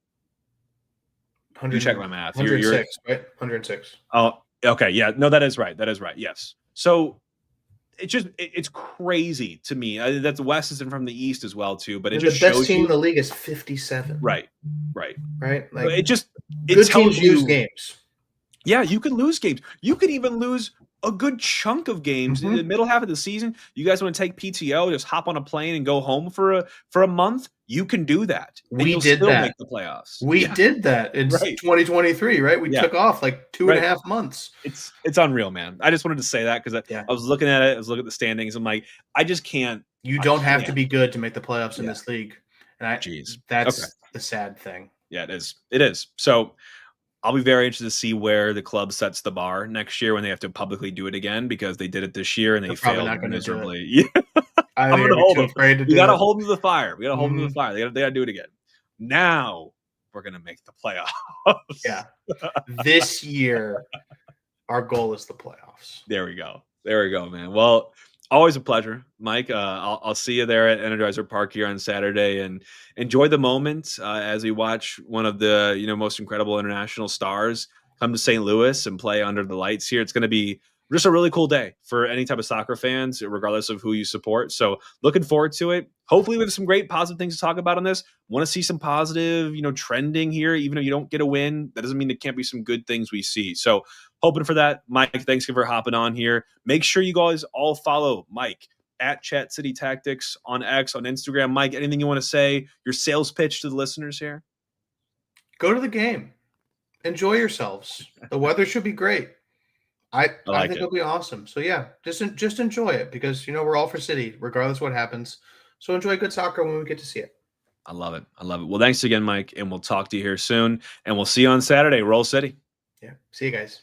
A: You check my math.
B: 106, right? 106.
A: Oh, okay. Yeah. No, that is right. That is right. Yes. So it's crazy to me. That the West is in from the East as well too, but it just
B: the best
A: shows
B: team
A: you,
B: in the league is 57.
A: right.
B: Like
A: It
B: good
A: tells
B: teams
A: you,
B: lose games.
A: Yeah, you can lose games. You could even lose a good chunk of games in the middle half of the season. You guys want to take PTO, just hop on a plane and go home for a month? You can do that. And
B: We
A: you'll
B: did
A: still
B: that.
A: make the playoffs.
B: We did that in 2023, right? We took off like 2.5 months.
A: It's unreal, man. I just wanted to say that because I was looking at it. I was looking at the standings. I'm like, I just can't.
B: You don't have to be good to make the playoffs in this league. And that's the sad thing.
A: Yeah, it is. It is. So I'll be very interested to see where the club sets the bar next year when they have to publicly do it again, because they did it this year and they failed miserably. Yeah. I'm going to hold them. We got to hold them to the fire. We got to hold them to the fire. They got to do it again. Now we're going to make the playoffs.
B: Yeah. This year, our goal is the playoffs.
A: There we go. There we go, man. Well, always a pleasure, Mike. I'll see you there at Energizer Park here on Saturday, and enjoy the moment as we watch one of the most incredible international stars come to St. Louis and play under the lights here. It's going to be just a really cool day for any type of soccer fans, regardless of who you support. So looking forward to it. Hopefully we have some great positive things to talk about on this. Want to see some positive, trending here. Even if you don't get a win, that doesn't mean there can't be some good things we see. So hoping for that. Mike, thanks for hopping on here. Make sure you guys all follow Mike at Chat City Tactics on X, on Instagram. Mike, anything you want to say? Your sales pitch to the listeners here?
B: Go to the game. Enjoy yourselves. The weather should be great. I think it'll be awesome. So yeah, just enjoy it, because we're all for City, regardless what happens. So enjoy good soccer when we get to see it.
A: I love it. I love it. Well, thanks again, Mike, and we'll talk to you here soon. And we'll see you on Saturday. Roll City.
B: Yeah. See you guys.